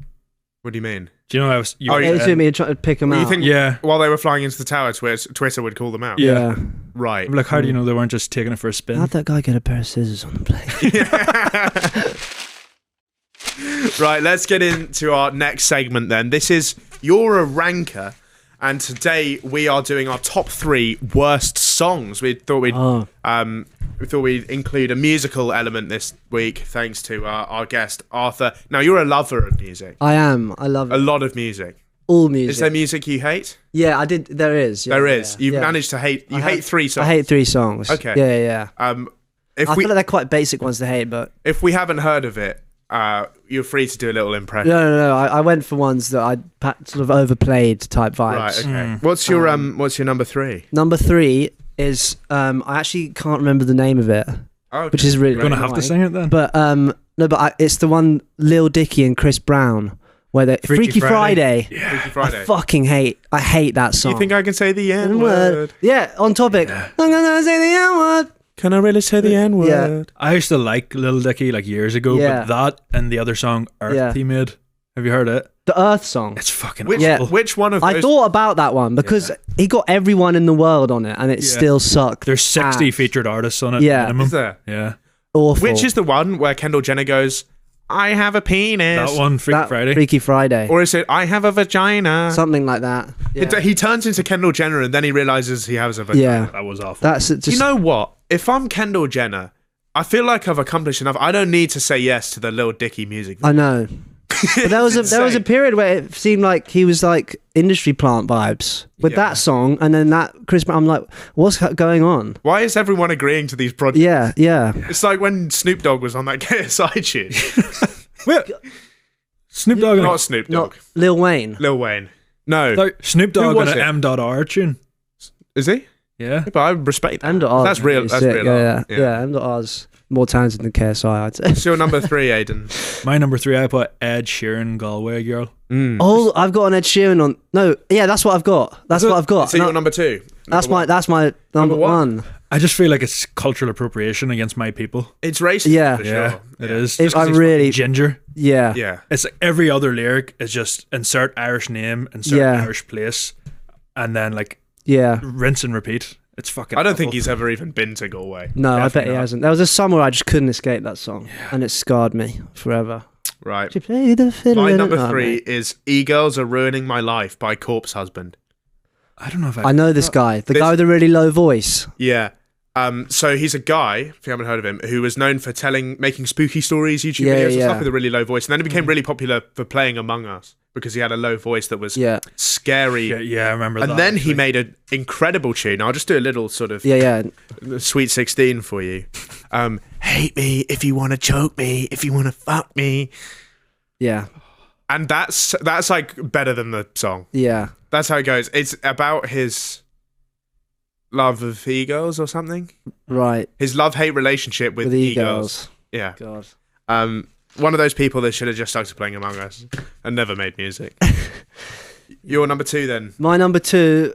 What do you mean? Do you know Oh, Yeah, it's me trying to pick them Well, out. you think Yeah. while they were flying into the tower, Twitter would call them out? Yeah. Right. I'm like, how do you know they weren't just taking it for a spin? How'd that guy get a pair of scissors on the plane? Right, let's get into our next segment then. This is Youre A Ranker, and today we are doing our top 3 worst songs. We thought we'd include a musical element this week, thanks to our guest Arthur. Now, you're a lover of music. I am. I love A it. lot of music. All music. Is there music you hate? Yeah, I did. There is. Yeah, There is. yeah, You've yeah. managed to hate. You hate 3 songs. I hate 3 songs. Okay. Yeah. If I we feel like they're quite basic ones to hate, but if we haven't heard of it, you're free to do a little impression. no. I went for ones that I sort of overplayed type vibes. Right. Okay. What's your number 3? Number 3 is I actually can't remember the name of it, Oh, which is really You're going to have to annoying. sing it then? But it's the one Lil Dicky and Chris Brown where they Freaky Friday. Freaky Friday. I hate that song. You think I can say the N N-word. word? Yeah, on topic. I'm gonna say the N-word. Can I really say the N word? I used to like Lil Dicky like years ago, Yeah. but that and the other song Earth Yeah. he made. Have you heard it? The Earth song. It's fucking Which awful. which one of those? I thought about that one because he got everyone in the world on it, and it still sucked. There's 60 ass. featured artists on it. Yeah. minimum. Is there? Yeah. Awful. Which is the one where Kendall Jenner goes, "I have a penis," That one, Freaky Friday. Freaky Friday. or is it "I have a vagina"? Something like that. Yeah. He turns into Kendall Jenner and then he realizes he has a vagina. Yeah. That was awful. That's just. You know what? If I'm Kendall Jenner, I feel like I've accomplished enough. I don't need to say yes to the Lil Dicky music. I know. But there was a insane. period where it seemed like he was like industry plant vibes with Yeah. that song, and then that Chris Brown. I'm like, what's going on? Why is everyone agreeing to these projects? Yeah, yeah. It's like when Snoop Dogg was on that KSI tune. Wait, Snoop Dogg and Not Snoop Dogg. Not Lil Wayne. Lil Wayne. No. like, Snoop Who Dogg was and it? an M.R. tune. Is he? Yeah. But I respect that. M.R. That's real. That's sick. real. Yeah, art. yeah. M.R.'s more talented than KSI, I'd say. It's your number 3, Aidan. My number 3, I put Ed Sheeran, Galway Girl. Oh, I've got an Ed Sheeran on. No, yeah, that's what I've got. That's what I've got. Is it your number 2? That's my number one? one. I just feel like it's cultural appropriation against my people. It's racist. Yeah. For Yeah, sure. it is. If Just 'cause I he's really- fucking ginger. Yeah. Yeah. It's like every other lyric is just insert Irish name, insert Yeah. Irish place, and then like Yeah. rinse and repeat. It's fucking. I don't think awful. he's ever even been to Galway. No, I bet Definitely he not. hasn't. There was a summer I just couldn't escape that song, and it scarred me forever. Right. She played the fiddle. My in it. number Oh, 3 mate. is E-Girls Are Ruining My Life by Corpse Husband. I don't know if I know this guy, the This- guy with the really low voice. Yeah. So he's a guy, if you haven't heard of him, who was known for making spooky stories, YouTube Yeah, videos and yeah. stuff with a really low voice. And then he became really popular for playing Among Us because he had a low voice that was Yeah, scary. Yeah, I remember that. And then he actually. made an incredible tune. I'll just do a little sort of yeah. Sweet 16 for you. Hate me if you want to choke me, if you want to fuck me. Yeah, And that's like better than the song. yeah. That's how it goes. It's about his love of e-girls or something. Right. His love-hate relationship with With e-girls. e-girls. Yeah. God. One of those people that should have just stuck to playing Among Us and never made music. Your number 2 then. My number 2,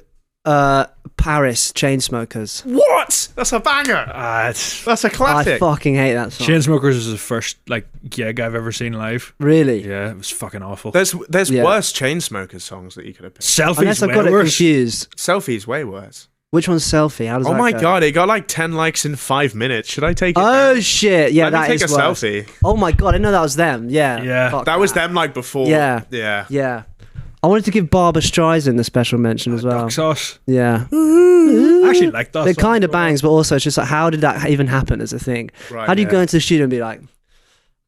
Paris Chainsmokers. What? That's a banger. That's a I classic. fucking hate that song. Chainsmokers is the first like gig I've ever seen live. Really? Yeah, it was fucking awful. There's Yeah. worse Chainsmokers songs that you could have picked. Selfies Unless I've way got it worse. confused. Selfie's way worse. Which one's Selfie? How does Oh that my go? god, it got like 10 likes in 5 minutes. Should I take it Oh down? shit! Yeah, Let me that take is a worse. selfie. Oh my god, I know that was them. Yeah. Yeah. Fuck That was them like before. Yeah. Yeah. Yeah. I wanted to give Barbara Streisand a special mention as well. Duck sauce. Yeah. I actually like that. They're song. kind of bangs, but also it's just like, how did that even happen as a thing? Right, How do you yeah. go into the studio and be like,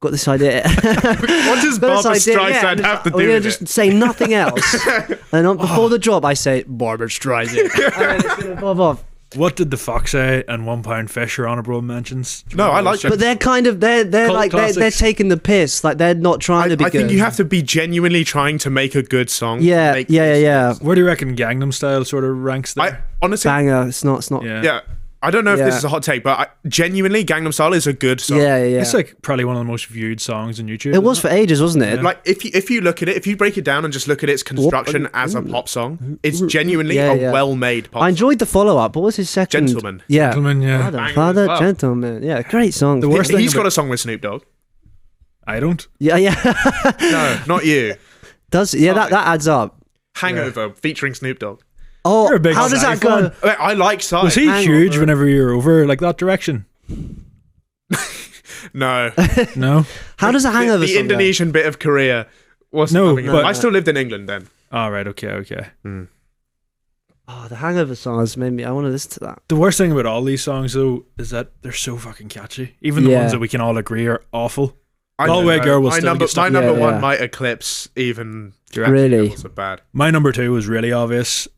got this idea? What does Got Barbara this idea, Streisand and it's have to like, do we're with just it? say nothing else. And before the drop, I say, Barbara Streisand. And then it's going to bob off. What did the Fox say? And 1 Pound Fish are honourable mentions. Do you No, remember I those like shit? But they're kind of, they're Cult like, they're classics. taking the piss. Like, they're not trying to be I good. think you have to be genuinely trying to make a good song. Yeah, Make yeah, good yeah. songs. Where do you reckon Gangnam Style sort of ranks there? I honestly, Banger. It's not. yeah. yeah, I don't know if this Yeah. is a hot take, but genuinely, Gangnam Style is a good song. Yeah, yeah. It's like probably one of the most viewed songs on YouTube. It was isn't for ages, wasn't it? Like if you look at it, if you break it down and just look at its construction as a pop song, it's genuinely Yeah, a yeah. well-made pop. I enjoyed the follow-up. What was his second? Gentleman. Yeah. Gentleman, yeah. Father, Banger Father, as well. Gentleman. Yeah, great song. The worst song. thing He's got about- a song with Snoop Dogg. I don't. Yeah, yeah. No, not you. That adds up. Hangover featuring Snoop Dogg. Oh, You're a big how does Psy that go? fan. I like Psy. Was he Hangover. huge whenever you were over like that direction? No. No. How does a hangover the song go? Indonesian bit of Korea wasn't No, coming up. but- I still lived in England then. All right. Okay. Oh, the hangover song has made me. I want to listen to that. The worst thing about all these songs though is that they're so fucking catchy. Even the Yeah. ones that we can all agree are awful. I don't Galway know. Girl will my still number, get stuck. my number Yeah, one yeah. might eclipse even Really? so bad. My number 2 was really obvious.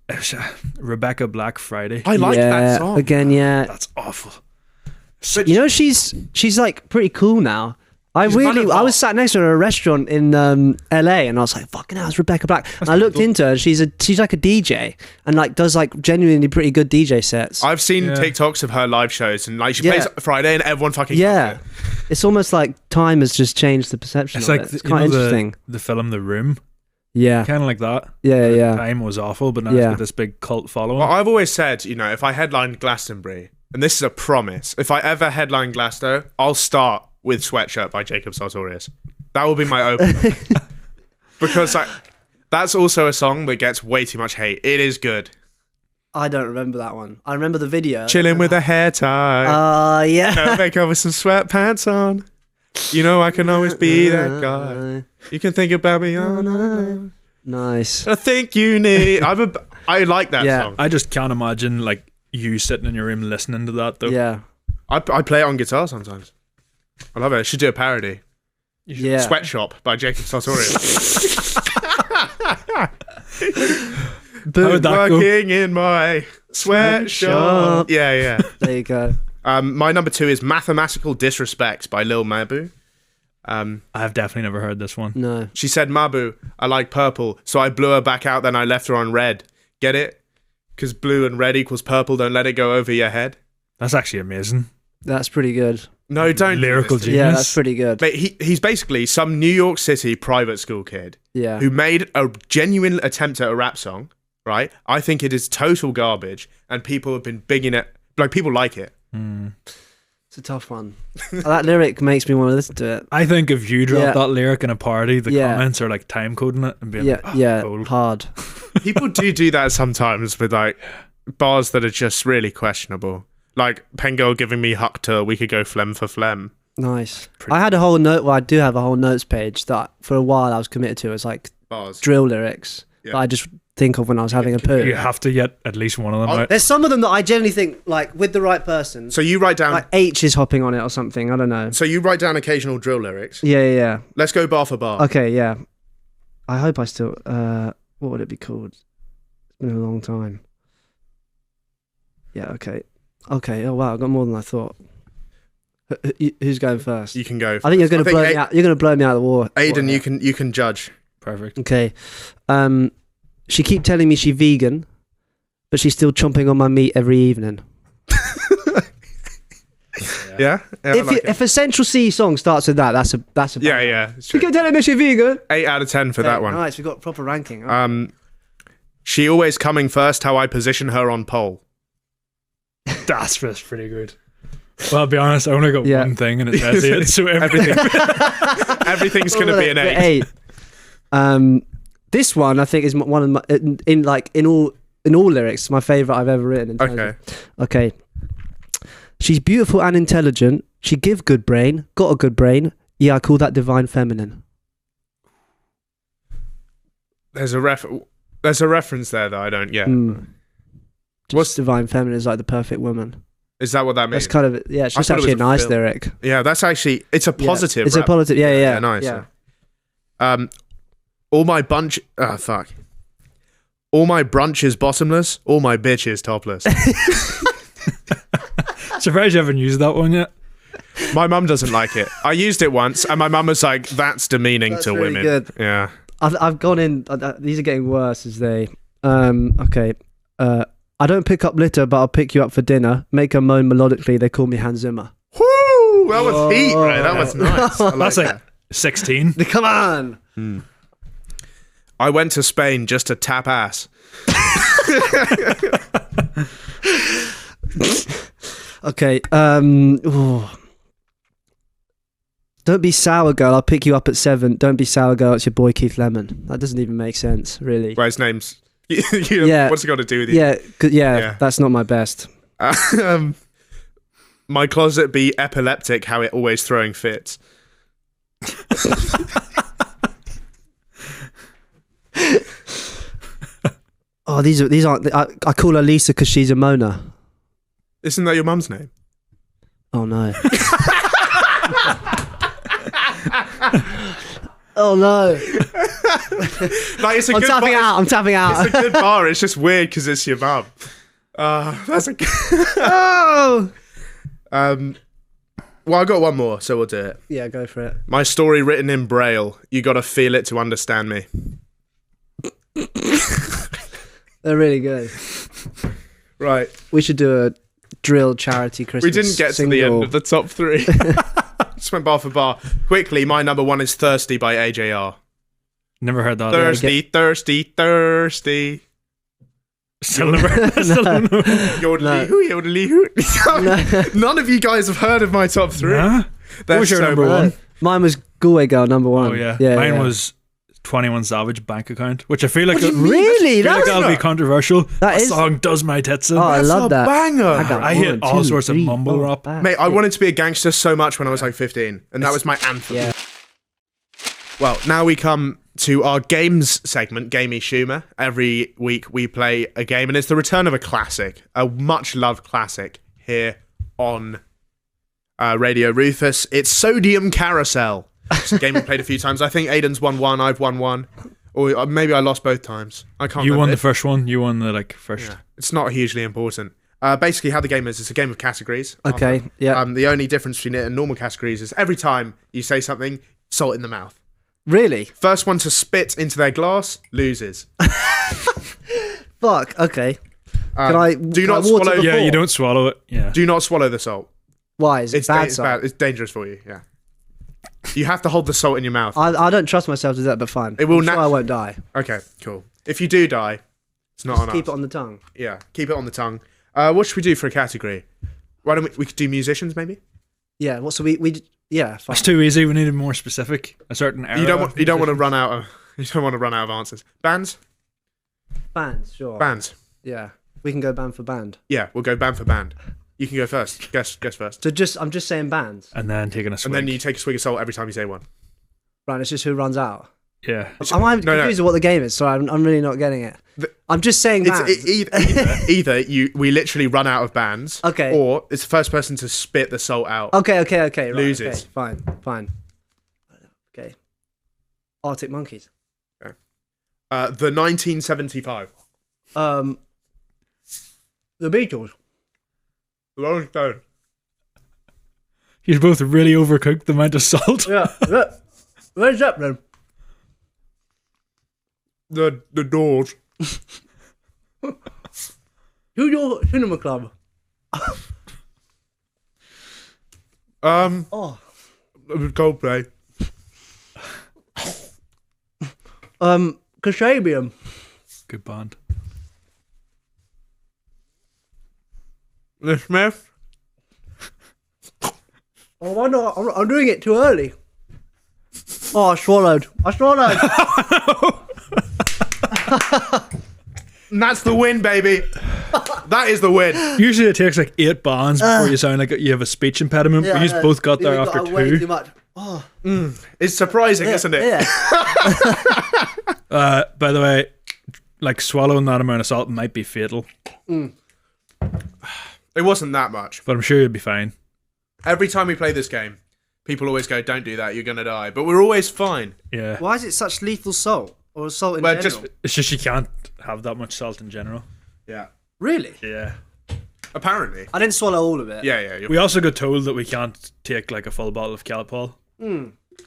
Rebecca Black Friday. I like yeah, that song. again. Yeah, That's awful. you know she's like pretty cool now. I She's kind of I was hot. sat next to her at a restaurant in LA, and I was like, "Fucking hell, it's Rebecca Black." And I looked into her, and she's like a DJ, and like does like genuinely pretty good DJ sets. I've seen Yeah. TikToks of her live shows, and like she Yeah. plays Friday, and everyone fucking Yeah, loves it. it's almost like time has just changed the perception. It's of like it. It's you quite know, interesting. the film The Room, Yeah, kind of like that. yeah, yeah. Time was awful, but now Yeah. it's got this big cult following. Well, I've always said, you know, if I headline Glastonbury, and this is a promise, if I ever headline Glasgow, I'll start with Sweatshirt by Jacob Sartorius. That will be my opening. because that's also a song that gets way too much hate. It is good. I don't remember that one. I remember the video. Chilling with a hair tie. Yeah. Make up with some sweatpants on. You know I can always be that guy. You can think about me all night. Nice. I think you need. I like that Yeah. song. I just can't imagine like you sitting in your room listening to that though. Yeah. I play it on guitar sometimes. I love it. I should do a parody. Yeah. Sweatshop by Jacob Sartorius. How would that go? Working in my sweatshop. Yeah. There you go. My number 2 is Mathematical Disrespect by Lil Mabu. I've definitely never heard this one. No. She said, Mabu, I like purple, so I blew her back out, then I left her on red. Get it? Because blue and red equals purple, don't let it go over your head. That's actually amazing. That's pretty good. No, don't. do Lyrical this to me. genius. Yeah, that's pretty good. Mate, he's basically some New York City private school kid Yeah. who made a genuine attempt at a rap song, right? I think it is total garbage, and people have been bigging it. Like, people like it. It's a tough one. That lyric makes me want to listen to it. I think if you drop Yeah. that lyric in a party, the Yeah. comments are like time coding it and being Yeah, like, yeah, gold. hard. People do that sometimes with, like, bars that are just really questionable. Like, Pengirl giving me huck to we could go phlegm for phlegm. Nice. I had a whole note. Well, I do have a whole notes page that for a while I was committed to. It's like Bars. drill lyrics Yeah. that I just think of when I was having a poo. You have to get at least one of them out. There's some of them that I generally think, like, with the right person, So you write down. like H is hopping on it or something. I don't know. So you write down occasional drill lyrics. Yeah. Let's go bar for bar. Okay, yeah. I hope I still. What would it be called? It's been a long time. Yeah. Okay. Oh wow, I got more than I thought. Who's going first? You can go. I think you're going to blow me out. You're going to blow me out of the water. Aidan, you can judge. Perfect. Okay. She keep telling me she's vegan, but she's still chomping on my meat every evening. Yeah. I like it. If a Central C song starts with that, that's a Yeah. It's She true. keep telling me she's vegan. 8 out of 10 for that one. Nice, we got proper ranking. She always coming first. How I position her on pole. That's pretty good. Well, I'll be honest, I only got Yeah. one thing and it says 8, so Everything. Everything's gonna be an 8. 8. This one I think is one of my in all lyrics my favorite I've ever written. In terms Okay. of- okay. She's beautiful and intelligent. She give good brain. Got a good brain. Yeah, I call that divine feminine. There's a reference there that I don't get. What's divine feminine is like the perfect woman. Is that what that means? That's kind of yeah. It's I just thought it actually a was a nice film. lyric. Yeah, that's actually it's a positive. It's a rap. positive. Yeah. Nice. Yeah. All my bunch. Fuck. All my brunch is bottomless. All my bitch is topless. Surprised you haven't used that one yet. My mum doesn't like it. I used it once, and my mum was like, "That's demeaning That's to really women." good. Yeah. I've gone in. These are getting worse as they. Okay. I don't pick up litter, but I'll pick you up for dinner. Make her moan melodically. They call me Hans Zimmer. Woo! That was heat, right? That was nice. I like That's like that. 16. Come on. I went to Spain just to tap ass. Okay. Don't be sour, girl. I'll pick you up at 7. Don't be sour, girl. It's your boy Keith Lemon. That doesn't even make sense, really. Well, his name's. Yeah. What's it got to do with you? Yeah, Yeah. that's not my best. My closet be epileptic. How it always throwing fits. Oh, these aren't. I call her Lisa because she's a Mona. Isn't that your mum's name? Oh no. Oh no. Like it's a I'm good tapping bar. out. I'm tapping out. It's a good bar. It's just weird because it's your mum. That's a. Oh. Well, I got one more, so we'll do it. Yeah, go for it. My story written in Braille. You got to feel it to understand me. They're really good. Right. We should do a drill charity Christmas. We didn't get to the end of the top 3. Just went bar for bar. Quickly, my number 1 is Thirsty by AJR. Never heard that. Thirsty, thirsty, thirsty. Still never heard that. Yodelly hoo, yodelly hoo. None of you guys have heard of my top 3. Nah? They're What was your so number bad. one? Mine was Galway Girl number 1. Oh yeah. yeah Mine yeah. was 21 Savage bank account, which I feel like Really? that'll be controversial. That song does my tits in. Oh, I That's love a that. banger. I hit all sorts of mumble rap. Mate, I wanted to be a gangster so much when I was like 15, and that was my anthem. Yeah. Well, now we come to our games segment, Gamey Schumer. Every week we play a game, and it's the return of a classic, a much-loved classic here on Radio Rufus. It's Sodium Carousel. It's a game we played a few times. I think Aidan's won one, I've won one. Or maybe I lost both times. I can't You remember. won the first one. You won the first. Yeah. It's not hugely important. Basically, how the game is, it's a game of categories. Okay, yeah. The only difference between it and normal categories is every time you say something, salt in the mouth. Really? First one to spit into their glass loses. Fuck. Okay. Do not can I water swallow. before? Yeah, you don't swallow it. Yeah. Do not swallow the salt. Why? Is it It's bad? it's salt? bad. It's dangerous for you. Yeah. You have to hold the salt in your mouth. I don't trust myself to do that, but fine. It will I'm sure nat- I won't die. Okay, cool. If you do die, it's not on Keep us. it on the tongue. Yeah, keep it on the tongue. What should we do for a category? Why don't we could do musicians maybe? Yeah. What? So we yeah. Fine. It's too easy. We need to be more specific. A certain era. You don't want to run out of answers. Bands? Bands. Sure. Bands. Yeah. We can go band for band. Yeah, we'll go band for band. You can go first. Guess first. So I'm just saying bands. And then taking a swig. And then you take a swig of salt every time you say one. Right. It's just who runs out. Yeah. I'm confused with what the game is. Sorry, I'm really not getting it. I'm just saying bands. Either we literally run out of bands. Okay. Or it's the first person to spit the salt out. Okay. Right, Loses. okay, fine. Okay. Arctic Monkeys. The 1975. The Beatles. Rolling Stone. You've both really overcooked the amount of salt. Yeah. Where's Zeppelin? The Doors. Who's your cinema club? Oh. Coldplay. Kasabian. Good band. The Smiths. Oh, why not? I'm doing it too early. Oh, I swallowed. And that's the win, baby. That is the win. Usually it takes like 8 bands before you sound like you have a speech impediment. Yeah, but you both got there after way 2. too much. Oh. It's surprising, isn't it? Yeah. By the way, like swallowing that amount of salt might be fatal, It wasn't that much. but I'm sure you'll be fine. Every time we play this game, people always go, "Don't do that. You're gonna die." But we're always fine. Yeah. Why is it such lethal salt? Or salt in Well, general? It's just you can't have that much salt in general. Yeah. Really? Yeah. Apparently. I didn't swallow all of it. Yeah. We also got told that we can't take like a full bottle of Calpol,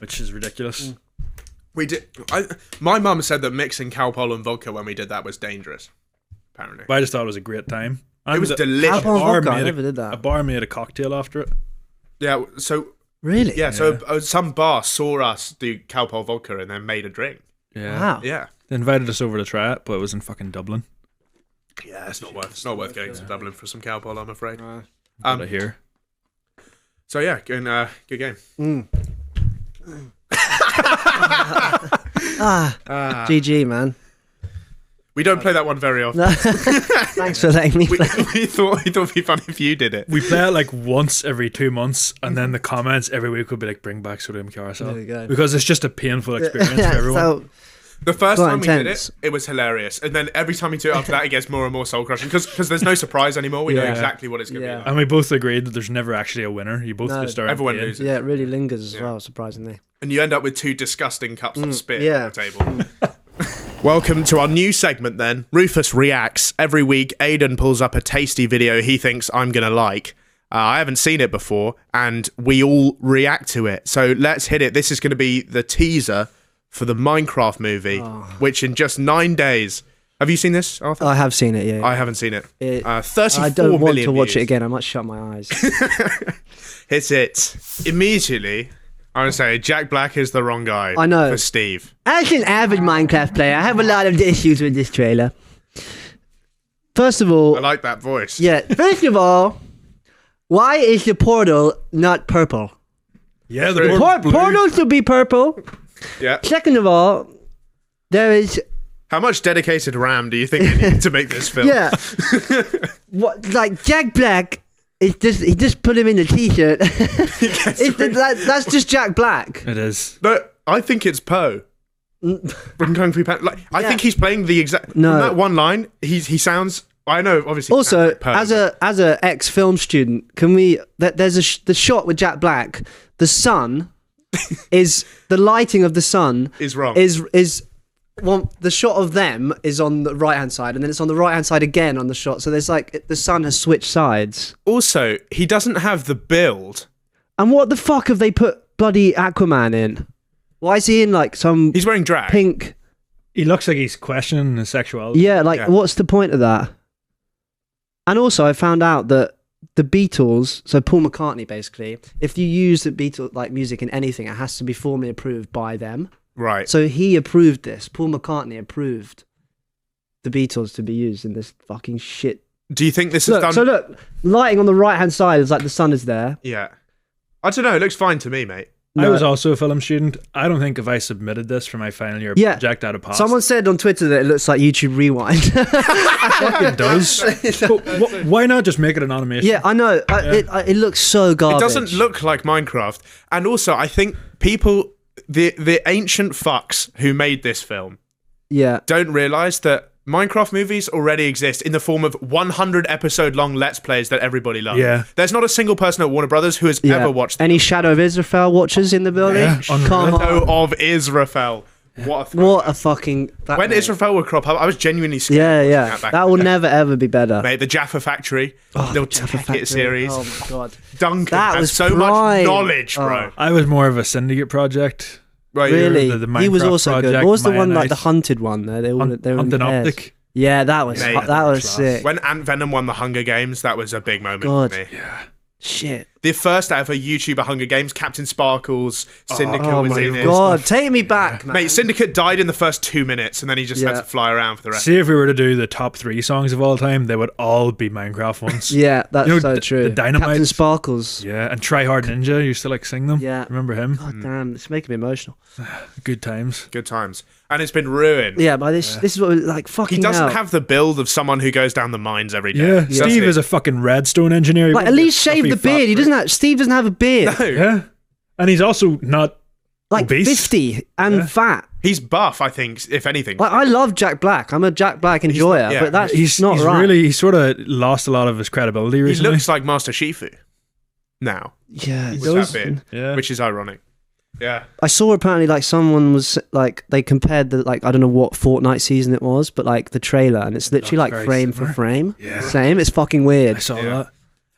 which is ridiculous. We did. My mum said that mixing Calpol and vodka when we did that was dangerous. Apparently. But I just thought it was a great time. It was delicious. Alcohol bar vodka, I made never did that. A bar made a cocktail after it. Yeah. So Really? yeah. So some bar saw us do Calpol vodka and then made a drink. Yeah. Wow. Yeah. They invited us over to try it, but it was in fucking Dublin. Yeah. It's not worth going to Dublin for some Calpol, I'm afraid. Out of here. So yeah, good game. GG, man. We don't play that one very often. No. Thanks for letting me we, play. we thought it'd be fun if you did it. We play it like once every 2 months, and then the comments every week would be like, "Bring back Sodium Carousel," There you go. because it's just a painful experience for everyone. So, The first Quite time we intense. did it was hilarious, and then every time we do it after that, it gets more and more soul crushing because there's no surprise anymore. We know Yeah. exactly what it's going to Yeah. be like. And we both agreed that there's never actually a winner. You both No. just start. Everyone playing. loses. yeah, it really lingers as well, surprisingly. And you end up with 2 disgusting cups of spit yeah. on the table. Welcome to our new segment then. Rufus reacts. Every week, Aidan pulls up a tasty video he thinks I'm going to like. I haven't seen it before, and we all react to it. So let's hit it. This is going to be the teaser for the Minecraft movie, which in just 9 days... Have you seen this, Arthur? I have seen it, yeah. I haven't seen it. 34 I don't want million to watch views. it again. I might shut my eyes. Hits it immediately. I'm going to say Jack Black is the wrong guy I know. for Steve. As an avid Minecraft player, I have a lot of issues with this trailer. First of all, I like that voice. First of all, why is the portal not purple? Yeah, the True. board blue. Portals should be purple. Yeah. Second of all, There is. How much dedicated RAM do you think they need to make this film? Yeah. What, like Jack Black is just, he just put him in the t-shirt. That's just Jack Black. It is. No, I think it's Poe. From Kung Fu Panda. Like, I think he's playing the exact. No. From that one line, he sounds. I know, obviously. Also, like Poe, as a ex film student, can we? There's the shot with Jack Black. The sun is the lighting of the sun is wrong. Is well, the shot of them is on the right hand side, and then it's on the right hand side again on the shot. So there's like the sun has switched sides. Also, he doesn't have the build. And what the fuck have they put bloody Aquaman in? Why is he in like some He's wearing drag. pink? He looks like he's questioning his sexuality. Yeah, like Yeah. what's the point of that? And also, I found out that the Beatles, so Paul McCartney, basically, if you use the Beatles like music in anything, it has to be formally approved by them. Right. So he approved this. Paul McCartney approved the Beatles to be used in this fucking shit. Do you think this is Look, done? so look, lighting on the right hand side is like the sun is there. Yeah. I don't know. It looks fine to me, mate. I was also a film student. I don't think if I submitted this for my final year Yeah. project, I'd have passed. Someone said on Twitter that it looks like YouTube Rewind. It does. But why not just make it an animation? Yeah, I know. It looks so garbage. It doesn't look like Minecraft. And also, I think people, the ancient fucks who made this film, Yeah. don't realise that Minecraft movies already exist in the form of 100 episode long Let's Plays that everybody loves. Yeah. There's not a single person at Warner Brothers who has Yeah. ever watched Any Shadow of Israel watchers in the building? Yeah, unreal. Come on. Shadow of Israel. What a What a fucking... When Israel would crop up, I was genuinely scared. Yeah, watching yeah. back That in will the day. never, ever be better. Mate, the Jaffa Factory, Oh, the Jaffa Take Factory. It series. Oh, my God. Duncan That has was so much prime. knowledge, bro. Oh. I was more of a Syndicate project. Right, Really? the He was Minecraft also good. project, What was the one, Maya like the Nice. hunted one there? They were in Hunting pairs. Optic. Yeah, that was Mate, that was class. sick. When Ant Venom won the Hunger Games, that was a big moment God. for me. Shit. The first ever YouTuber Hunger Games, Captain Sparkles, Syndicate Oh was my in it. God. Take me back, man. Mate, Syndicate died in the first 2 minutes and then he just had Yeah. to fly around for the rest. See, if we were to do the top 3 songs of all time, they would all be Minecraft ones. Yeah, that's You know, so the true. Dynamites? Captain Sparkles. Yeah, and Try Hard Ninja used to like sing them. Yeah. Remember him? God damn, it's making me emotional. Good times. Good times. And it's been ruined. Yeah, but this is what like fucking He doesn't hell. have the build of someone who goes down the mines every day. Yeah, Doesn't Steve he? is a fucking redstone engineer. He Like, at wouldn't be a least shave stuffy the fat beard. He prick. doesn't have. Steve doesn't have a beard. No. Yeah, and he's also not Like obese. 50 and Yeah. fat. He's buff, I think, if anything. Like, I love Jack Black. I'm a Jack Black enjoyer, yeah. but that's He's not right. really. He sort of lost a lot of his credibility He recently. looks like Master Shifu now, Yeah, it with does. that beard, Yeah. which is ironic. Yeah. I saw apparently like someone was like they compared the like I don't know what Fortnite season it was, but like the trailer, and it's literally Looks like very frame similar. for frame. Yeah. Same. It's fucking I weird. saw Yeah. that.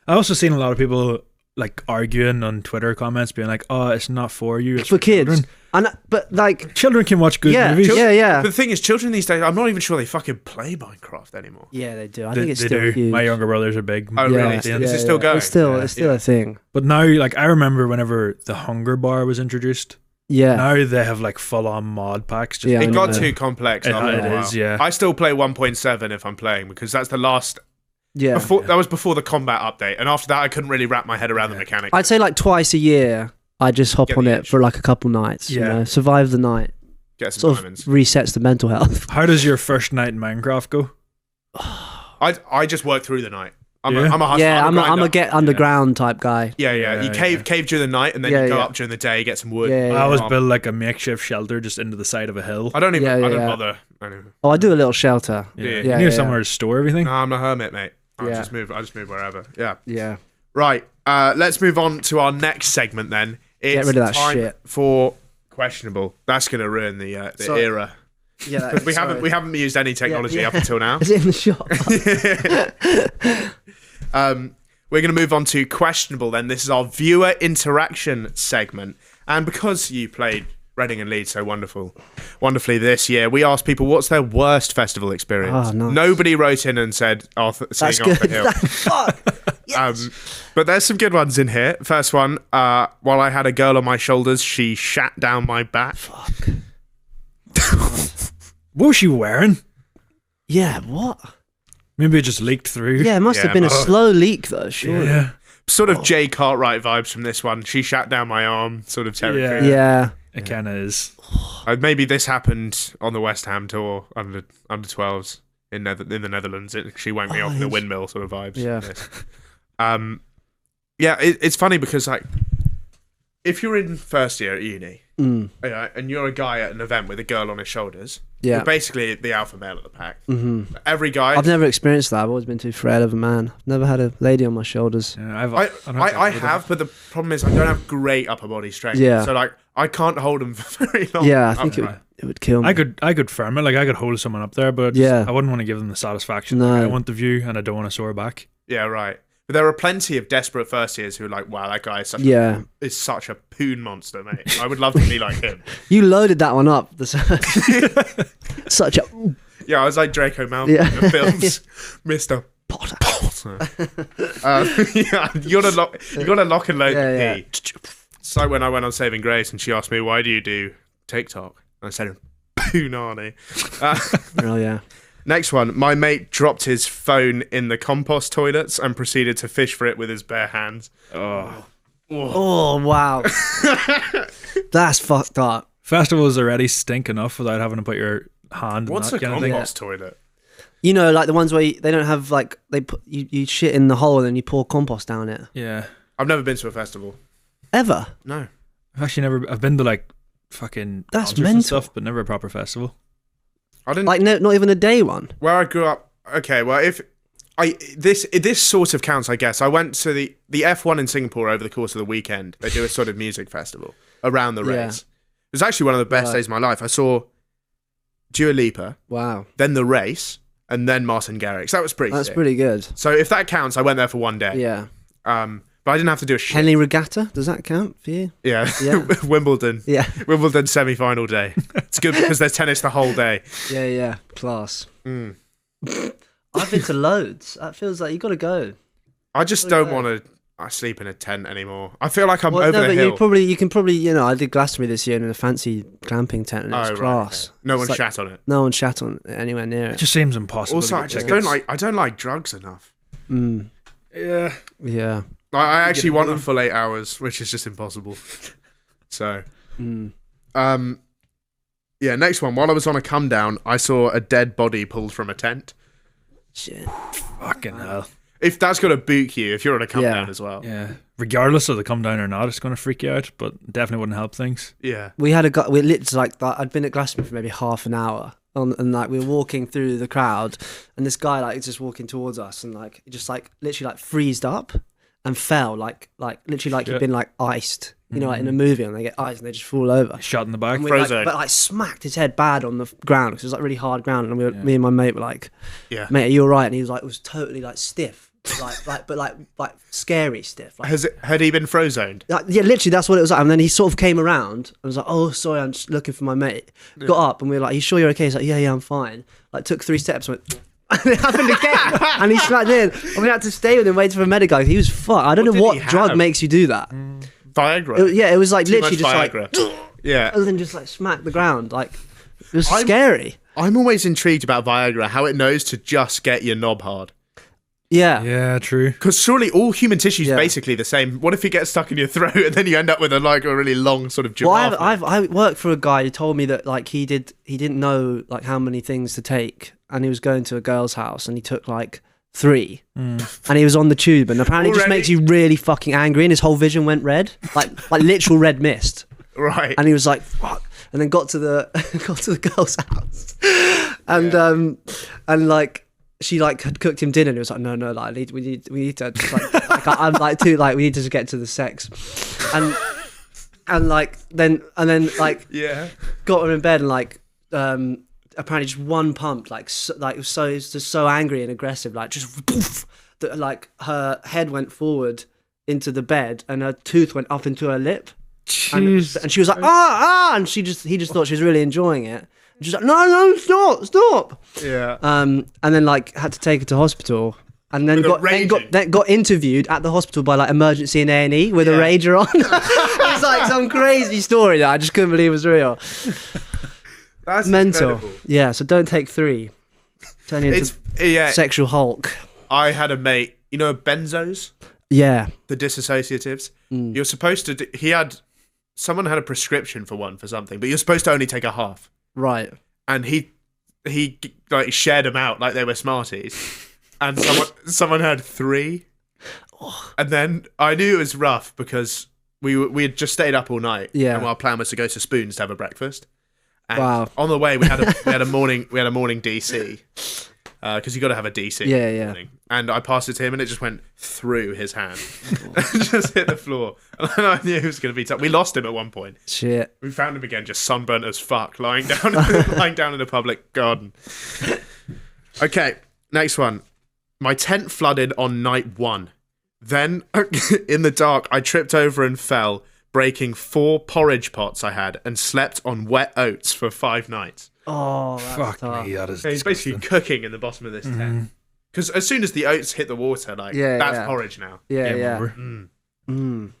I also seen a lot of people like arguing on Twitter comments, being like, "Oh, it's not for you. It's For kids. children." And but like Children can watch good yeah, movies. yeah. But the thing is, children these days, I'm not even sure they fucking play Minecraft anymore. Yeah, they do. I They, think it's they still do. huge. My younger brothers are big. Oh, yeah, really? fans. Is it still going? It's still, Yeah. it's still a thing. But now, like, I remember whenever the Hunger Bar was introduced. Yeah. Now they have like full-on mod packs. Just Yeah, I It know. got too complex. It- after it a while. is, yeah. I still play 1.7 if I'm playing because that's the last. Yeah. That was before the combat update, and after that, I couldn't really wrap my head around the mechanics. I'd say like twice a year, I just hop Get on the it itch. for like a couple nights. You Yeah. know, survive the night. Get some Sort diamonds. of resets the mental health. How does your first night in Minecraft go? I just work through the night. I'm Yeah. a hustler. Yeah, I'm a grinder. get underground type guy. Yeah. Yeah, You cave during the night, and then Yeah, you go yeah. up during the day, get some wood. Yeah, I always Um, build like a makeshift shelter just into the side of a hill. I don't even. Yeah, I yeah, don't yeah. bother. I don't, Oh, I do a little shelter. Yeah. You Yeah, need yeah. somewhere to store everything. no, I'm a hermit, mate. I Yeah. just move wherever. Yeah. Yeah. Right. Let's move on to our next segment then. It's rid of that time shit. for questionable. That's going to ruin the Sorry. era. Yeah. We haven't used any technology Yeah, up until now. Is it in the shop? We're going to move on to questionable then. This is our viewer interaction segment. And because you played Reading and Leeds so wonderfully this year, we asked people what's their worst festival experience. Oh, nice. Nobody wrote in and said seeing That's good. Arthur Hill. Fuck. Yes. But there's some good ones in here. First one, while I had a girl on my shoulders, she shat down my back. Fuck. What was she wearing? Yeah. What? Maybe it just leaked through. Yeah, it must Yeah, have been a but- slow leak though. Sure. Yeah. Sort of Jay Cartwright vibes from this one. She shat down my arm, sort of territory. Yeah. Yeah. It kind of is. Maybe this happened on the West Ham tour under 12s in the Netherlands. She wanked me off in the windmill sort of vibes. Yeah. It's funny because like if you're in first year at uni and you're a guy at an event with a girl on his shoulders, you're basically the alpha male of the pack. Mm-hmm. Every guy. I've never experienced that. I've always been too frail of a man. I've never had a lady on my shoulders. Yeah, I have, but the problem is I don't have great upper body strength. Yeah. So like I can't hold them for very long. Yeah, I think it would kill me. I could firm it, like I could hold someone up there, but I wouldn't want to give them the satisfaction. No. Like, I want the view and I don't want to soar back. Yeah, right. But there are plenty of desperate first years who are like, wow, that guy is such a poon monster, mate. I would love to be like him. You loaded that one up. Such a... Yeah, I was like Draco Malfoy in the films. Mr. Potter. You gotta lock and load Yeah, the P. It's like when I went on Saving Grace and she asked me, why do you do TikTok? And I said, Poonani. Oh, yeah. Next one. My mate dropped his phone in the compost toilets and proceeded to fish for it with his bare hands. Oh, wow. That's fucked up. Festivals already stink enough without having to put your hand What's in a that kind of thing. compost toilet? You know, like the ones where they don't have, like, they put you shit in the hole and then you pour compost down it. Yeah. I've never been to a festival. Ever? No. I've been to like fucking That's concerts and mental. stuff, but never a proper festival. I didn't. Like, no, not even a day one? Where I grew up. Okay, well, this sort of counts, I guess. I went to the F1 in Singapore over the course of the weekend. They do a sort of music festival around the race. Yeah. It was actually one of the best days of my life. I saw Dua Lipa, Wow. then the race, and then Martin Garrix. That was pretty That's sick. pretty good. So if that counts, I went there for one day. Yeah. But I didn't have to do a shit. Henley Regatta, does that count for you? Yeah. Yeah. Wimbledon. Yeah. Wimbledon semi-final day. It's good because there's tennis the whole day. Yeah. Class. I've been to loads. That feels like you got to go. I just don't want to sleep in a tent anymore. I feel like I'm over no, the but hill. you can probably, I did Glastonbury this year in a fancy glamping tent and it was class. Okay. No It's one like- shat on it. No one shat on it anywhere near It it. just seems impossible. Also, to I get just tickets. I don't like drugs enough. Yeah. Yeah. I actually want a full 8 hours, which is just impossible. So, yeah. Next one. While I was on a come down, I saw a dead body pulled from a tent. Shit. Fucking hell. If that's gonna book you, if you're on a come Yeah. down as well. Yeah. Regardless of the come down or not, it's going to freak you out, but definitely wouldn't help things. Yeah. We had a guy, we literally like that. I'd been at Glastonbury for maybe half an hour. And like we were walking through the crowd and this guy like is just walking towards us and like he just like literally like freezed up and fell like literally like he'd been like iced, like in a movie and they get iced and they just fall over. Shot in the back. And we Frozen. but like smacked his head bad on the ground because it was like really hard ground and me and my mate were like, Yeah. mate, are you alright? And he was like, it was totally like stiff. But scary stiff. Like, Had he been frozoned? yeah, literally, that's what it was like. And then he sort of came around and was like, oh, sorry, I'm just looking for my mate. Got up and we were like, are you sure you're okay? He's like, yeah, I'm fine. Like, took 3 steps and went, and it happened again. And he smacked in. And we had to stay with him, waiting for a medic guy. He was fucked. I don't What know did what he drug have? makes you do that. Viagra. It was like Too literally much just Viagra. like, Yeah. and then just like smack the ground. Like, it was scary. I'm always intrigued about Viagra, how it knows to just get your knob hard. Yeah. Yeah, true. Because surely all human tissue is Yeah. basically the same. What if it gets stuck in your throat and then you end up with a really long sort of Well, giraffe? I worked for a guy who told me that like he didn't know like how many things to take, and he was going to a girl's house and he took like 3, and he was on the tube, and apparently it just Already? makes you really fucking angry, and his whole vision went red, like literal red mist, Right. and he was like fuck, and then got to the girl's house, and like. She like had cooked him dinner and it was like no like we need to like I'm like too like we need to just get to the sex and like then like Yeah. got her in bed and like apparently just one pump like it was just so angry and aggressive like just poof, that like her head went forward into the bed and her tooth went up into her lip and she was like and he just thought she was really enjoying it. She's like, no, stop. Yeah. And then like had to take her to hospital, and then got interviewed at the hospital by like emergency and A&E with a rager on. It was like some crazy story that I just couldn't believe was real. That's Mental. incredible. Yeah, so don't take 3. Turn you into sexual Hulk. I had a mate, benzos, Yeah. the disassociatives. You're supposed to. He had someone had a prescription for one for something, but you're supposed to only take a half. Right. And he like shared them out like they were Smarties, and someone had 3, and then I knew it was rough because we had just stayed up all night, Yeah. and our plan was to go to Spoons to have a breakfast. And Wow. on the way we had a morning DC because you got to have a DC. Yeah, in the yeah. morning. And I passed it to him, and it just went through his hand, and just hit the floor. And I knew it was going to be tough. We lost him at one point. Shit. We found him again, just sunburnt as fuck, lying down in a public garden. Okay, next one. My tent flooded on night 1. Then, in the dark, I tripped over and fell, breaking 4 porridge pots I had, and slept on wet oats for 5 nights. Oh, that's Fuck tough. me, that is So he's basically disgusting. cooking in the bottom of this tent. Because as soon as the oats hit the water, Yeah, that's yeah. porridge now. Yeah, Game yeah. over.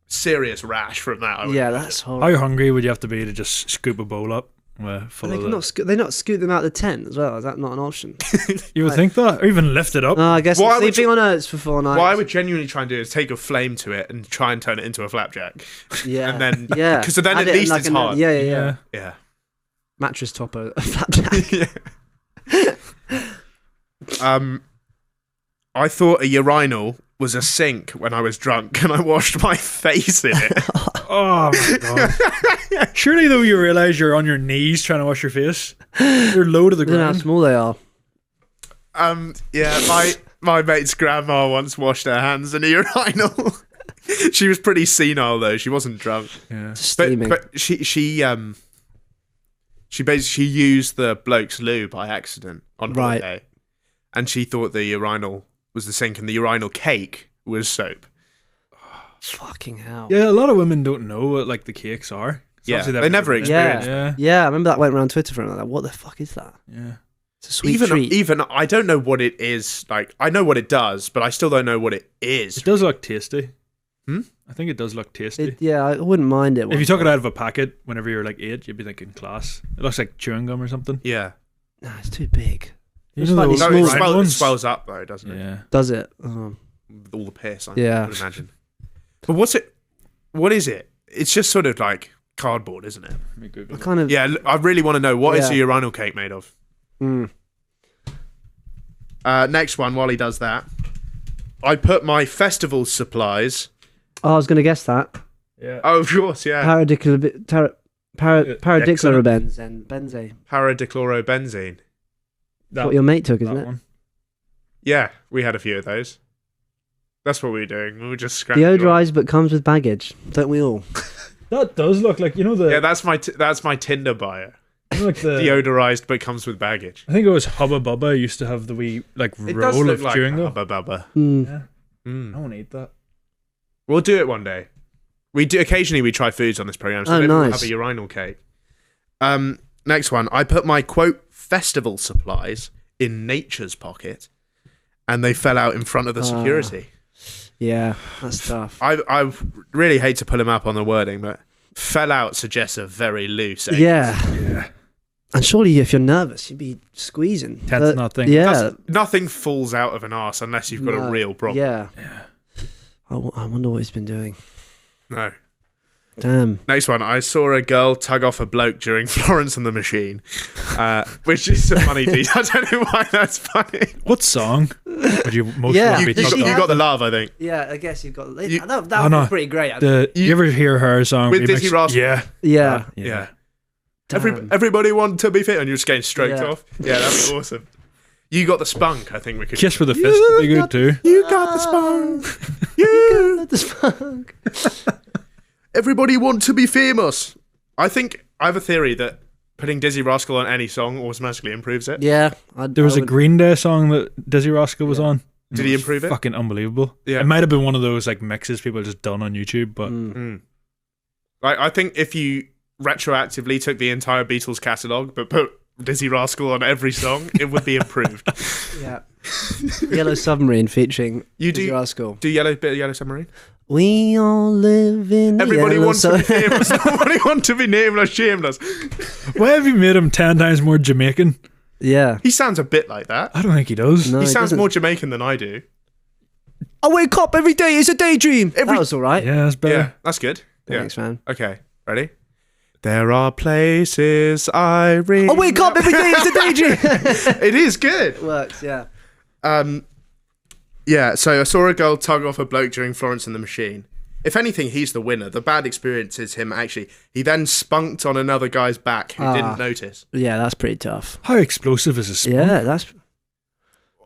Serious rash from that. I would Yeah, imagine. that's horrible. How hungry would you have to be to just scoop a bowl up full They of can not they not scoot them out of the tent as well. Is that not an option? You would think that, or even lift it up. No, I guess Why would sleeping on oats for 4 nights. What I would genuinely try and do is take a flame to it and try and turn it into a flapjack. Yeah. And then, Yeah. because then Add at it least like it's an- hard. Yeah, yeah, yeah. Yeah. Yeah. Mattress topper, a flapjack. I thought a urinal was a sink when I was drunk, and I washed my face in it. Oh my god. Surely though you realise you're on your knees trying to wash your face. You're low to the I don't know how ground. small they are. Yeah, my mate's grandma once washed her hands in a urinal. She was pretty senile though. She wasn't drunk. Yeah. Steaming. But she basically used the bloke's loo by accident on Right. holiday, and she thought the urinal was the sink, and the urinal cake was soap. Fucking hell. Yeah, a lot of women don't know what like the cakes are. So Yeah, obviously they they've never been- experienced Yeah. Yeah, I remember that went around Twitter for a minute. Like, what the fuck is that? Yeah. It's a sweet treat. Even I don't know what it is. Like, I know what it does, but I still don't know what it is. It does look tasty. Hmm? I think it does look tasty. Yeah, I wouldn't mind it. If you took it out of a packet whenever you're like 8, you'd be thinking class. It looks like chewing gum or something. Yeah. Nah, it's too big. You It's know slightly those No, small. it, round swell, it ones? swells up though, doesn't it? Yeah. Does it? Oh. With all the piss, I Yeah. would imagine. But what's it? What is it? It's just sort of like cardboard, isn't it? Let me Google I it. kind of. Yeah, I really want to know what is Yeah. the urinal cake made of. Mm. Next one, while he does that, I put my festival supplies. Oh, I was going to guess that. Yeah. Oh, of course, yeah. Paradiclorobenzene. Paradichlorobenzene. That's what your mate took, isn't that it? one. Yeah, we had a few of those. That's what we were doing. We were just scrambling. Deodorized but comes with baggage. Don't we all? That does look like, you know the Yeah, that's my Tinder bio. you know, like the Deodorized but comes with baggage. I think it was Hubba Bubba used to have the wee like It does roll look of like chewing gum. Hubba Bubba. Mm. Yeah. Mm. I want to eat that. We'll do it one day. We do occasionally. We try foods on this program, so Oh, maybe we'll nice. have a urinal cake. Next one. I put my quote festival supplies in Nature's pocket, and they fell out in front of the security. Yeah, that's tough. I really hate to pull him up on the wording, but fell out suggests a very loose. Yeah. Yeah. And surely if you're nervous, you'd be squeezing. Tense nothing. Yeah. Nothing falls out of an arse unless you've got a No. real problem. Yeah. I wonder what he's been doing. No. Damn. Next one. I saw a girl tug off a bloke during Florence and the Machine, which is a funny detail. I don't know why that's funny. What song would you most Yeah. want to You be Did she tugged got, off? you got the love, I think. Yeah, I guess you've got. You- that Oh, would no. be pretty great. You ever hear her song With remix? Dizzy Rascal? Yeah. Yeah. Yeah. Damn. Everybody want to be fit, and you're just getting stroked Yeah. off. Yeah, that'd be awesome. You got the spunk. I think we could. Kiss with a fist would be good too. You got the spunk. You. This funk. Everybody want to be famous. I think I have a theory that putting Dizzy Rascal on any song automatically improves it. Yeah. There was a Green Day song that Dizzy Rascal was on. Did he was improve it? Fucking unbelievable. Yeah. It might have been one of those like mixes people just done on YouTube, but I think if you retroactively took the entire Beatles catalogue but put Dizzy Rascal on every song, it would be improved. Yeah. Yellow Submarine featuring You Dizzy do Rascal. do Yellow bit of Yellow Submarine? We all live in Everybody yellow wants to be sub- famous. Nobody want to be nameless, shameless. why have you made him 10 times more Jamaican? Yeah. He sounds a bit like that. I don't think he does. No, He sounds doesn't. more Jamaican than I do. I wake up every day. It's a daydream. That was all right. Yeah, that's better. Yeah, that's good. Thanks, man. Okay, ready? There are places I read. Oh wait, God, baby, it's a daydream. It is good. Works, yeah. Yeah, so I saw a girl tug off a bloke during Florence and the Machine. If anything, he's the winner. The bad experience is him actually. He then spunked on another guy's back who didn't notice. Yeah, that's pretty tough. How explosive is a spunk? Yeah, that's.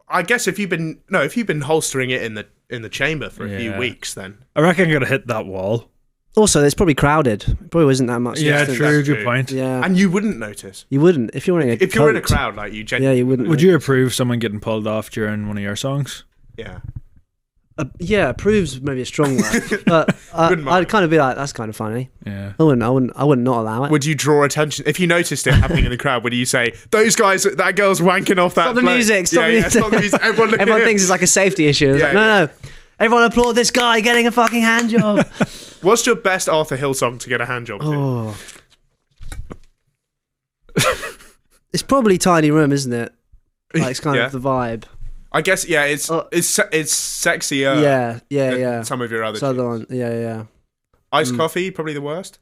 I guess if you've been holstering it in the chamber for a few weeks, then I reckon I'm gonna hit that wall. Also, it's probably crowded. It probably wasn't that much. Yeah, distance. true. That's Good true. point. Yeah, and you wouldn't notice you wouldn't if you're wearing a if you're in a coat. crowd like you. Yeah, you wouldn't. Would you approve someone getting pulled off during one of your songs? Yeah. Yeah, approves maybe a strong word, but Wouldn't mind. I'd kind of be like, that's kind of funny. Yeah. I wouldn't not allow it. Would you draw attention if you noticed it happening in the crowd? Would you say that girl's wanking off that? Stop the bloke?" music! Stop the music! Stop the music! Everyone, look Everyone at him. thinks it's like a safety issue. It's Yeah, like, no. Everyone applaud this guy getting a fucking hand job. What's your best Arthur Hill song to get a hand job to? Oh. It's probably Tiny Room, isn't it? Like, it's kind Yeah. of the vibe. I guess it's sexier. Yeah, than yeah. Some of your other It's the other tunes. one. Yeah. Iced Coffee, probably the worst.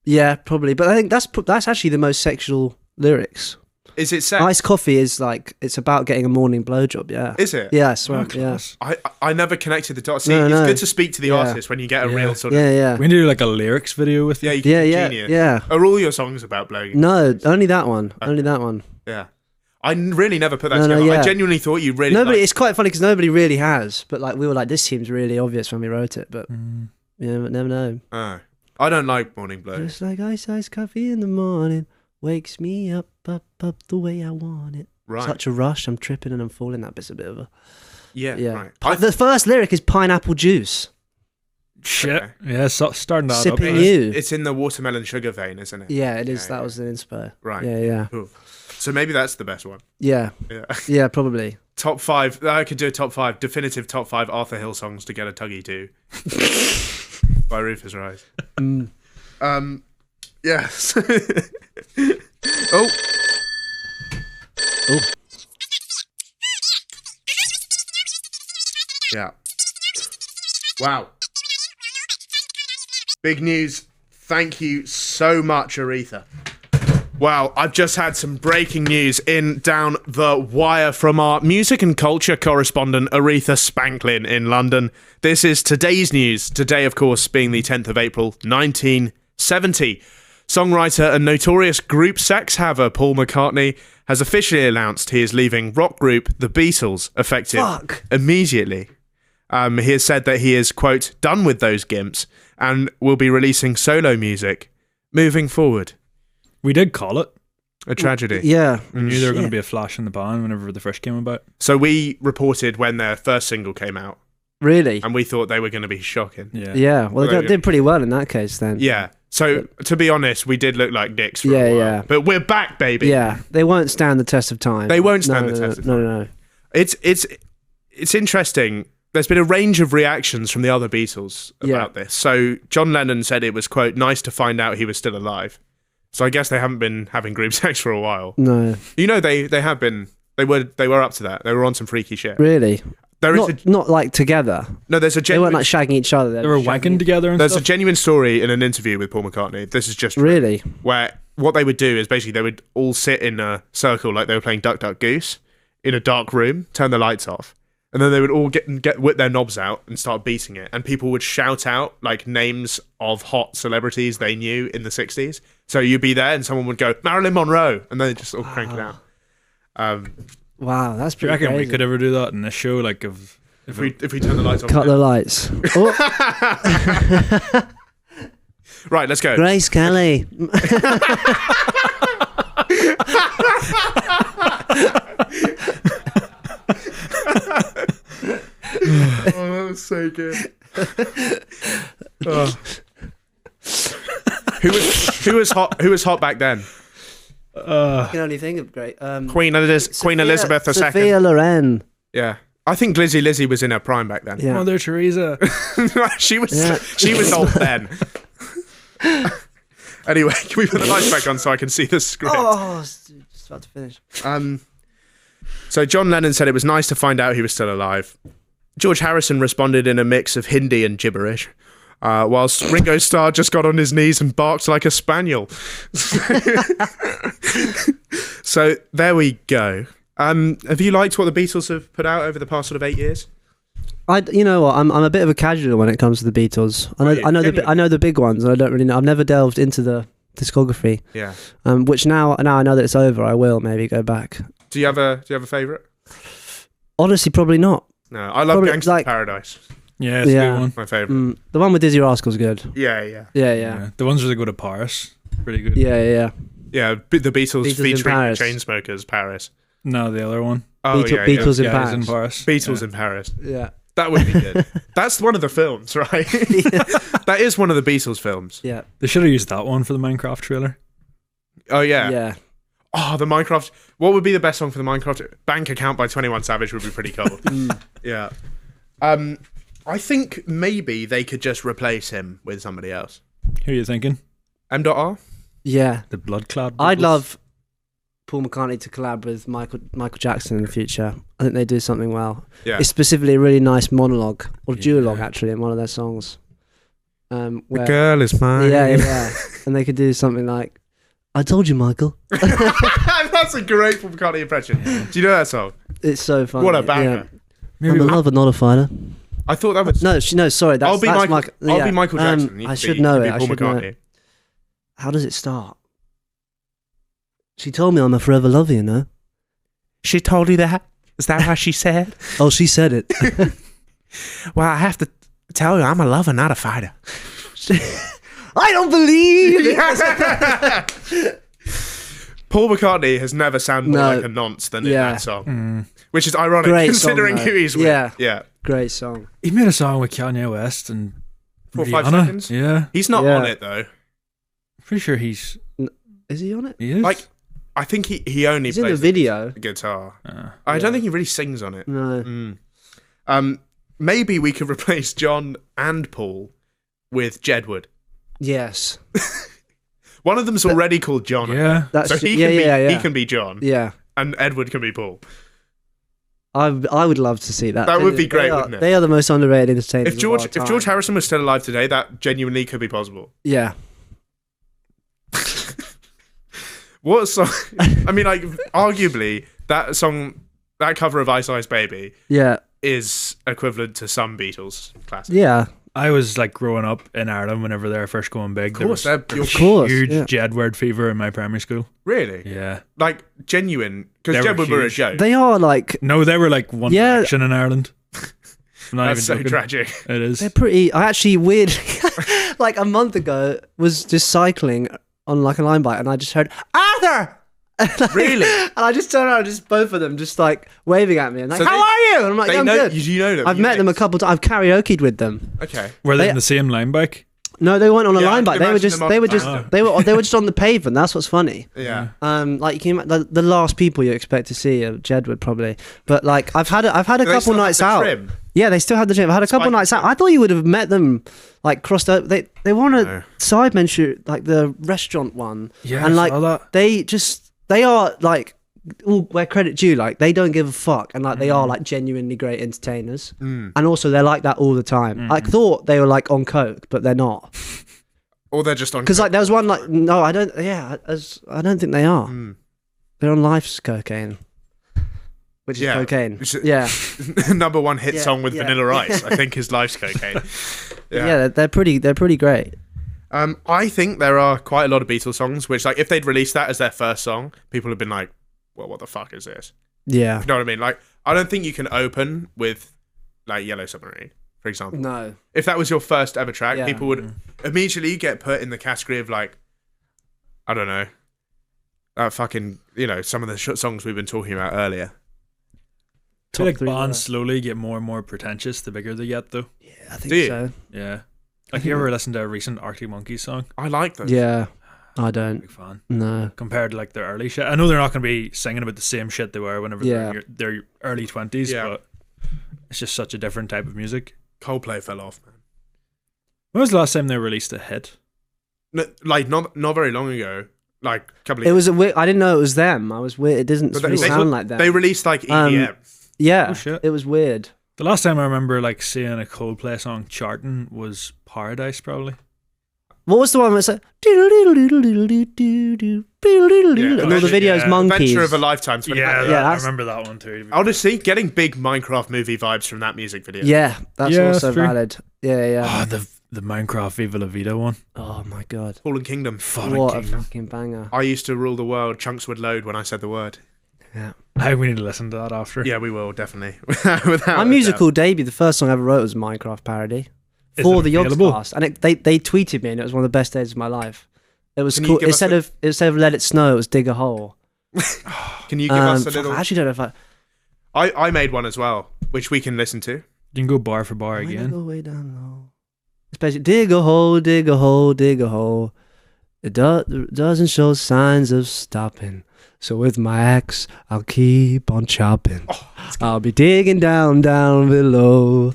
Yeah, probably. But I think that's actually the most sexual lyrics. Is it sex? Iced Coffee is like, it's about getting a morning blowjob, yeah. Is it? Yeah, I swear, Oh, yeah. class. I never connected the dots. See, No, it's no. good to speak to the Yeah. artist when you get a real sort of. Yeah. We need to do like a lyrics video with Yeah, you. you can be Yeah. genius. Are all your songs about blowing? No, only that one. Only that one. Yeah. I really never put that No, together. yeah. I genuinely thought you really. Nobody. liked- It's quite funny because nobody really has. But like we were like, this seems really obvious when we wrote it. But but never know. Oh. I don't like Morning Blow. Just like iced coffee in the morning wakes me up the way I want it. Right. Such a rush. I'm tripping and I'm falling. That bit's a bit of a Yeah. yeah. Right. The first lyric is pineapple juice. Shit. Okay. Yeah, starting that up. Sipping eh? you. It's in the watermelon sugar vein, isn't it? Yeah, it is. Yeah, That was an inspo. Right. Yeah. Cool. So maybe that's the best one. Yeah. Yeah. Probably. Top 5. I could do a top 5. Definitive top 5 Arthur Hill songs to get a tuggy to. By Rufus Rise. Yes. Oh. Oh. Yeah. Wow. Big news. Thank you so much, Aretha. Wow, I've just had some breaking news in down the wire from our music and culture correspondent, Aretha Spanklin in London. This is today's news. Today, of course, being the 10th of April, 1970. Songwriter and notorious group sex haver Paul McCartney has officially announced he is leaving rock group The Beatles, effective immediately. He has said that he is, quote, done with those gimps and will be releasing solo music moving forward. We did call it. A tragedy. Yeah. We knew there were going to be a flash in the pan whenever the first came about. So we reported when their first single came out, Really? and we thought they were going to be shocking. Yeah. Well, they did pretty well in that case then. Yeah. So to be honest, we did look like dicks for a Yeah, while. yeah. But we're back, baby. Yeah. They won't stand the test of time. They won't stand the test of time. No. It's interesting. There's been a range of reactions from the other Beatles about this. So John Lennon said it was, quote, nice to find out he was still alive. So I guess they haven't been having group sex for a while. No. You know, they have been. They were up to that. They were on some freaky shit. Really? There is Not like together. there's a They weren't genuine like shagging each other. They were wanking together and there's a stuff. genuine story in an interview with Paul McCartney. This is just true, Really? where what they would do is basically they would all sit in a circle like they were playing Duck Duck Goose in a dark room, turn the lights off, and then they would all get whip their knobs out and start beating it, and people would shout out like names of hot celebrities they knew in the 60s. So you'd be there and someone would go Marilyn Monroe, and then they just all crank it out. Wow, that's Do you pretty reckon crazy. we could ever do that in this show? Like, if If we turn the lights off, Cut the lights. Oh, right, let's go. Grace Kelly. Oh, that was so good. Oh. Who was hot back then? I can only think of great. Queen Elizabeth II. Sophia Loren. Yeah, I think Lizzie was in her prime back then. Yeah. Mother Teresa. she was Yeah. old then. Anyway, can we put the lights back on so I can see the script? Oh, just about to finish. So John Lennon said it was nice to find out he was still alive. George Harrison responded in a mix of Hindi and gibberish. whilst Ringo Starr just got on his knees and barked like a spaniel. So there we go. Have you liked what the Beatles have put out over the past sort of 8 years? You know what? I'm a bit of a casual when it comes to the Beatles. I know the big ones, and I don't really know. I've never delved into the discography. Yeah. Which now I know that it's over, I will maybe go back. Do you have a favourite? Honestly, probably not. No, I love Probably, Gangsta's like- Paradise. Yeah, it's a good one. My favourite. The one with Dizzy Rascal's good. Yeah. Yeah. The ones where they go to Paris, pretty good. Yeah. Yeah, the Beatles Beatles in featuring Paris. Chainsmokers, Paris. No, the other one. Oh, Beatles in Yeah, Paris. it's in Paris. Beatles Yeah. in Paris. Yeah. That would be good. That's one of the films, right? That is one of the Beatles films. Yeah. They should have used that one for the Minecraft trailer. Oh, yeah. Yeah. Oh, the Minecraft. What would be the best song for the Minecraft? Bank Account by 21 Savage would be pretty cool. Yeah. I think maybe they could just replace him with somebody else. Who are you thinking? M.R? Yeah. The Blood Clot. I'd Beatles? love Paul McCartney to collab with Michael Jackson in the future. I think they do something well. Yeah. It's specifically a really nice monologue or duologue Yeah. actually in one of their songs. The Where, girl is mine. yeah. And they could do something like, "I told you, Michael." That's a great Paul McCartney impression. Do you know that song? It's so funny. What a banger. Maybe I'm a lover, not a fighter. I thought that was... No, sorry. That's, I'll be that's Michael, I'll be Michael Jackson. You I could should be- know you could it. be I Paul should know McCartney. it. How does it start? She told me I'm a forever lover, you know. She told you that? Is that how she said? Oh, she said it. Well, I have to tell you, I'm a lover, not a fighter. I don't believe it. Paul McCartney has never sounded more No. like a nonce than in Yeah. that song. Which is ironic, Great considering song, who though. he's with. Yeah. Yeah. Great song. He made a song with Kanye West and 4 or 5 Rihanna. seconds. Yeah, He's not Yeah. on it, though. pretty sure he's. Is he on it? He is. Like, I think he only He's in plays the video. the guitar. Uh, I don't Yeah. think he really sings on it. No. Maybe we could replace John and Paul with Jedward. Yes. One of them's already called John. yeah. That's So he yeah, can be yeah. he can be John, Yeah. and Edward can be Paul. I would love to see that. That would be They great, are- wouldn't it? They are the most underrated entertainers. If George of all if George time. Harrison was still alive today, that genuinely could be possible. Yeah. What song? I mean, like, arguably that song, that cover of Ice Ice Baby, Yeah. is equivalent to some Beatles classic. Yeah. I was like growing up in Ireland whenever they were first going big. Of course, there they're was course, huge yeah. Jedward fever in my primary school. really Yeah. like genuine because They were Jedward were a huge. joke. They are like No, they were like One Yeah. Direction in Ireland. I'm not That's even so joking. tragic. It is. they're pretty. I actually weird. Like a month ago, was just cycling on like a line bike, and I just heard Arthur. Really? And I just turned around, just both of them, just like waving at me, and like, So "How they- are you?" And I'm like, They "Yeah, I'm know good." you know them. I've you met them a mates. couple times. I've karaoke'd with them. Were Okay. they They- in the same line bike? No, they weren't on a Yeah, I line can bike. They were imagine just. them They on were the just. bike. They were just on the pavement. That's what's funny. Yeah. Like you can the last people you expect to see are Jedward probably, but like I've had a Do they couple still have nights the out. trim? Yeah, they still had the gym. I've had a couple Spike nights out. trim. I thought you would have met them like crossed over. They were on a No. Sidemen shoot, like the restaurant one. Yeah, and I like saw that. they are like all where credit due. Like they don't give a fuck, and like they are like genuinely great entertainers. Mm. And also they're like that all the time. I thought they were like on coke, but they're not. Or they're just on. Because like there was one like no, I don't. Yeah, I don't think they are. Mm. They're on life's cocaine, which is Yeah. cocaine. Which is- Yeah, number one hit Yeah, song with yeah. Vanilla Ice, I think, is Life's Cocaine. yeah, they're pretty great. I think there are quite a lot of Beatles songs which, like, if they'd released that as their first song, people have been like, well, what the fuck is this? Yeah. You know what I mean? Like, I don't think you can open with, like, Yellow Submarine, for example. No. If that was your first ever track, Yeah. people would immediately get put in the category of, like, I don't know, fucking, you know, some of the songs we've been talking about earlier. I feel like three bands there. slowly get more and more pretentious the bigger they get, though. Yeah, I think Do you? so. Yeah. Like, you ever listen to a recent Arctic Monkeys song? I like those. Yeah, I don't. Big fan. No. Compared to like their early shit. I know they're not going to be singing about the same shit they were whenever they're Yeah. in their early 20s, Yeah. but it's just such a different type of music. Coldplay fell off, man. When was the last time they released a hit? No, like, not very long ago. Like, a couple of It years. was a weird. I didn't know it was them. I was weird. It doesn't But really sound like them. They released, like, EDM. Yeah, Oh, shit. it was weird. The last time I remember like seeing a Coldplay song charting was Paradise, probably. What was the one that's like and all the videos monkeys? Adventure of a Lifetime. I that's- remember that one too. Honestly, getting big Minecraft movie vibes from that music video. Yeah, that's Yeah, also that's true. valid. Yeah. Oh, the Minecraft Viva La Vida one. Oh my god. Fallen Kingdom. What a fucking banger. I used to rule the world. Chunks would load when I said the word. Yeah. I think we need to listen to that after. Yeah, we will, definitely. Without My a musical debut, the first song I ever wrote was a Minecraft parody Is for it the available? Yogscast, and they tweeted me, and it was one of the best days of my life. It was Can you cool. give us Instead of Let It Snow, it was Dig a Hole. doubt. Can you give us a Fuck, little... I actually don't know if I made one as well, which we can listen to. You can go bar for bar When I again. go way down low. It's basically dig a hole, dig a hole, dig a hole. It doesn't show signs of stopping. So with my axe, I'll keep on chopping. I'll be digging down below.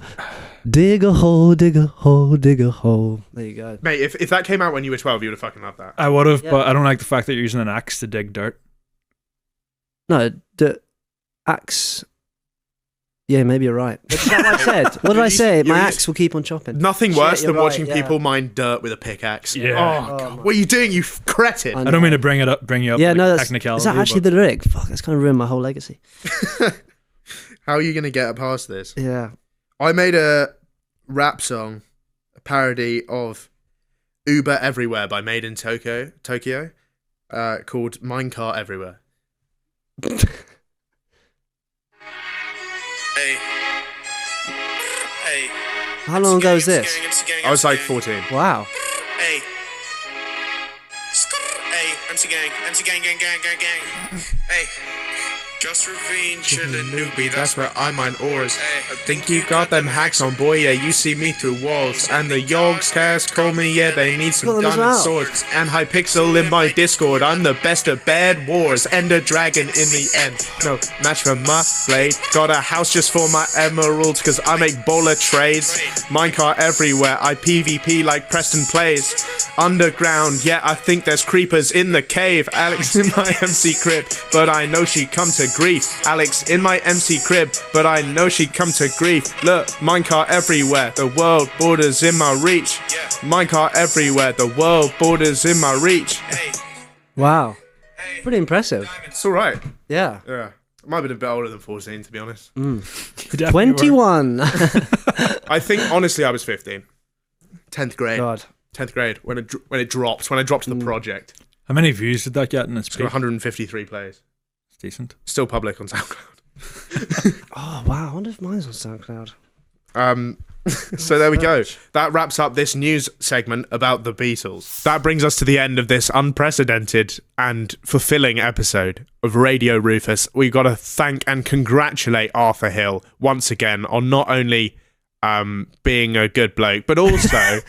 Dig a hole, dig a hole, dig a hole. There you go. Mate, if that came out when you were 12, you would have fucking loved that. I would have, Yeah. but I don't like the fact that you're using an axe to dig dirt. No, the axe. Yeah, maybe you're right. That's not what I said. What did I say? My axe will keep on chopping. Nothing Shit, worse you're than right, watching yeah. people mine dirt with a pickaxe. Yeah. Oh, Oh, God. my- What are you doing, you cretin? I I don't mean to bring you up. Yeah, like, no, technicality. is that actually but the lyric? Fuck, that's kind of ruined my whole legacy. How are you going to get past this? Yeah. I made a rap song, a parody of Uber Everywhere by Made in Tokyo, called Minecart Everywhere. Hey. How long ago was this? I was like 14. Wow. Hey. Hey, MC gang, gang. Hey. Just ravine, chillin' newbie, that's where I mine ores. I Think you got them hacks on, boy, yeah, you see me through walls. And the Yogs cast call me, yeah, they need Got some them as diamond well. swords. And Hypixel in my Discord, I'm the best of bad wars. Ender Dragon in the end, no match for my blade. Got a house just for my emeralds, cause I make bowler trades. Minecart everywhere, I PvP like Preston plays. Underground, yeah, I think there's creepers in the cave. Alex in my MC crib, but I know she come to grief. Alex in my MC crib, but I know she come to grief. Look, minecart everywhere, the world borders in my reach. Minecart everywhere, the world borders in my reach. Wow. Pretty impressive. It's alright. Yeah. Yeah. I might have been a bit older than 14, to be honest. you definitely were. 21. I think, honestly, I was 15. 10th grade. God. 10th grade, when it dropped, when I dropped the project. How many views did that get in its It's got peak? 153 plays. It's decent. Still public on SoundCloud. Oh, wow. I wonder if mine's on SoundCloud. So there we go. That wraps up this news segment about the Beatles. That brings us to the end of this unprecedented and fulfilling episode of Radio Rufus. We've got to thank and congratulate Arthur Hill once again on not only being a good bloke, but also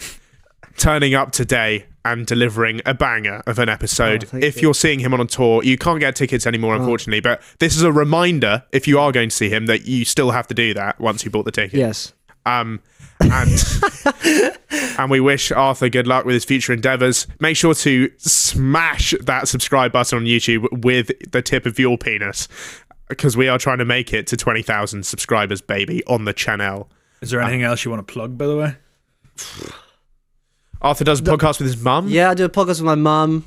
turning up today and delivering a banger of an episode. thank If you. you're seeing him on a tour, you can't get tickets anymore, unfortunately, but this is a reminder, if you are going to see him, that you still have to do that once you bought the ticket. Yes. And and we wish Arthur good luck with his future endeavors. Make sure to smash that subscribe button on YouTube with the tip of your penis, because we are trying to make it to 20,000 subscribers, baby, on the channel. Is there anything else you want to plug, by the way? Arthur does a podcast with his mum. Yeah, I do a podcast with my mum.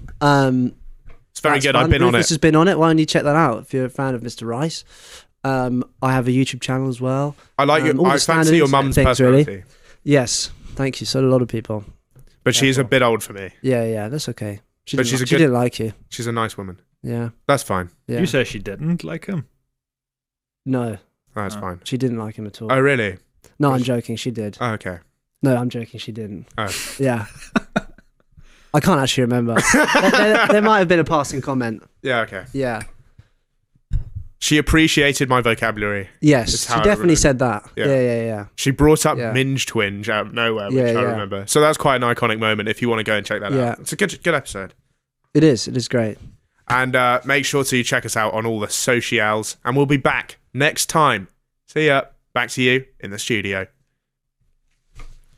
It's very That's good. fun. I've been on Rufus it. has been on it. Why don't you check that out if you're a fan of Mr. Rice? I have a YouTube channel as well. I like all you. I the fancy your standards, mum's things, really. personality, Yes, thank you. So do a lot of people. but she's a bit old for me. Yeah, that's okay. She But didn't, she's a she good- didn't like you. She's a nice woman. Yeah, That's fine. yeah. You say she didn't like him. No, That's Oh. fine. she didn't like him at all. Oh, really? No, I'm joking. She did. Oh, okay. No, I'm joking. She didn't. Oh. Yeah. I can't actually remember. there might have been a passing comment. Yeah, okay. Yeah. She appreciated my vocabulary. Yes, It's she how I definitely remember. said that. Yeah. Yeah. She brought up Yeah. Minge Twinge out of nowhere, which Yeah, I yeah. remember. So that's quite an iconic moment if you want to go and check that Yeah. out. It's a good episode. It is. It is great. And make sure to check us out on all the socials. And we'll be back next time. See ya. Back to you in the studio.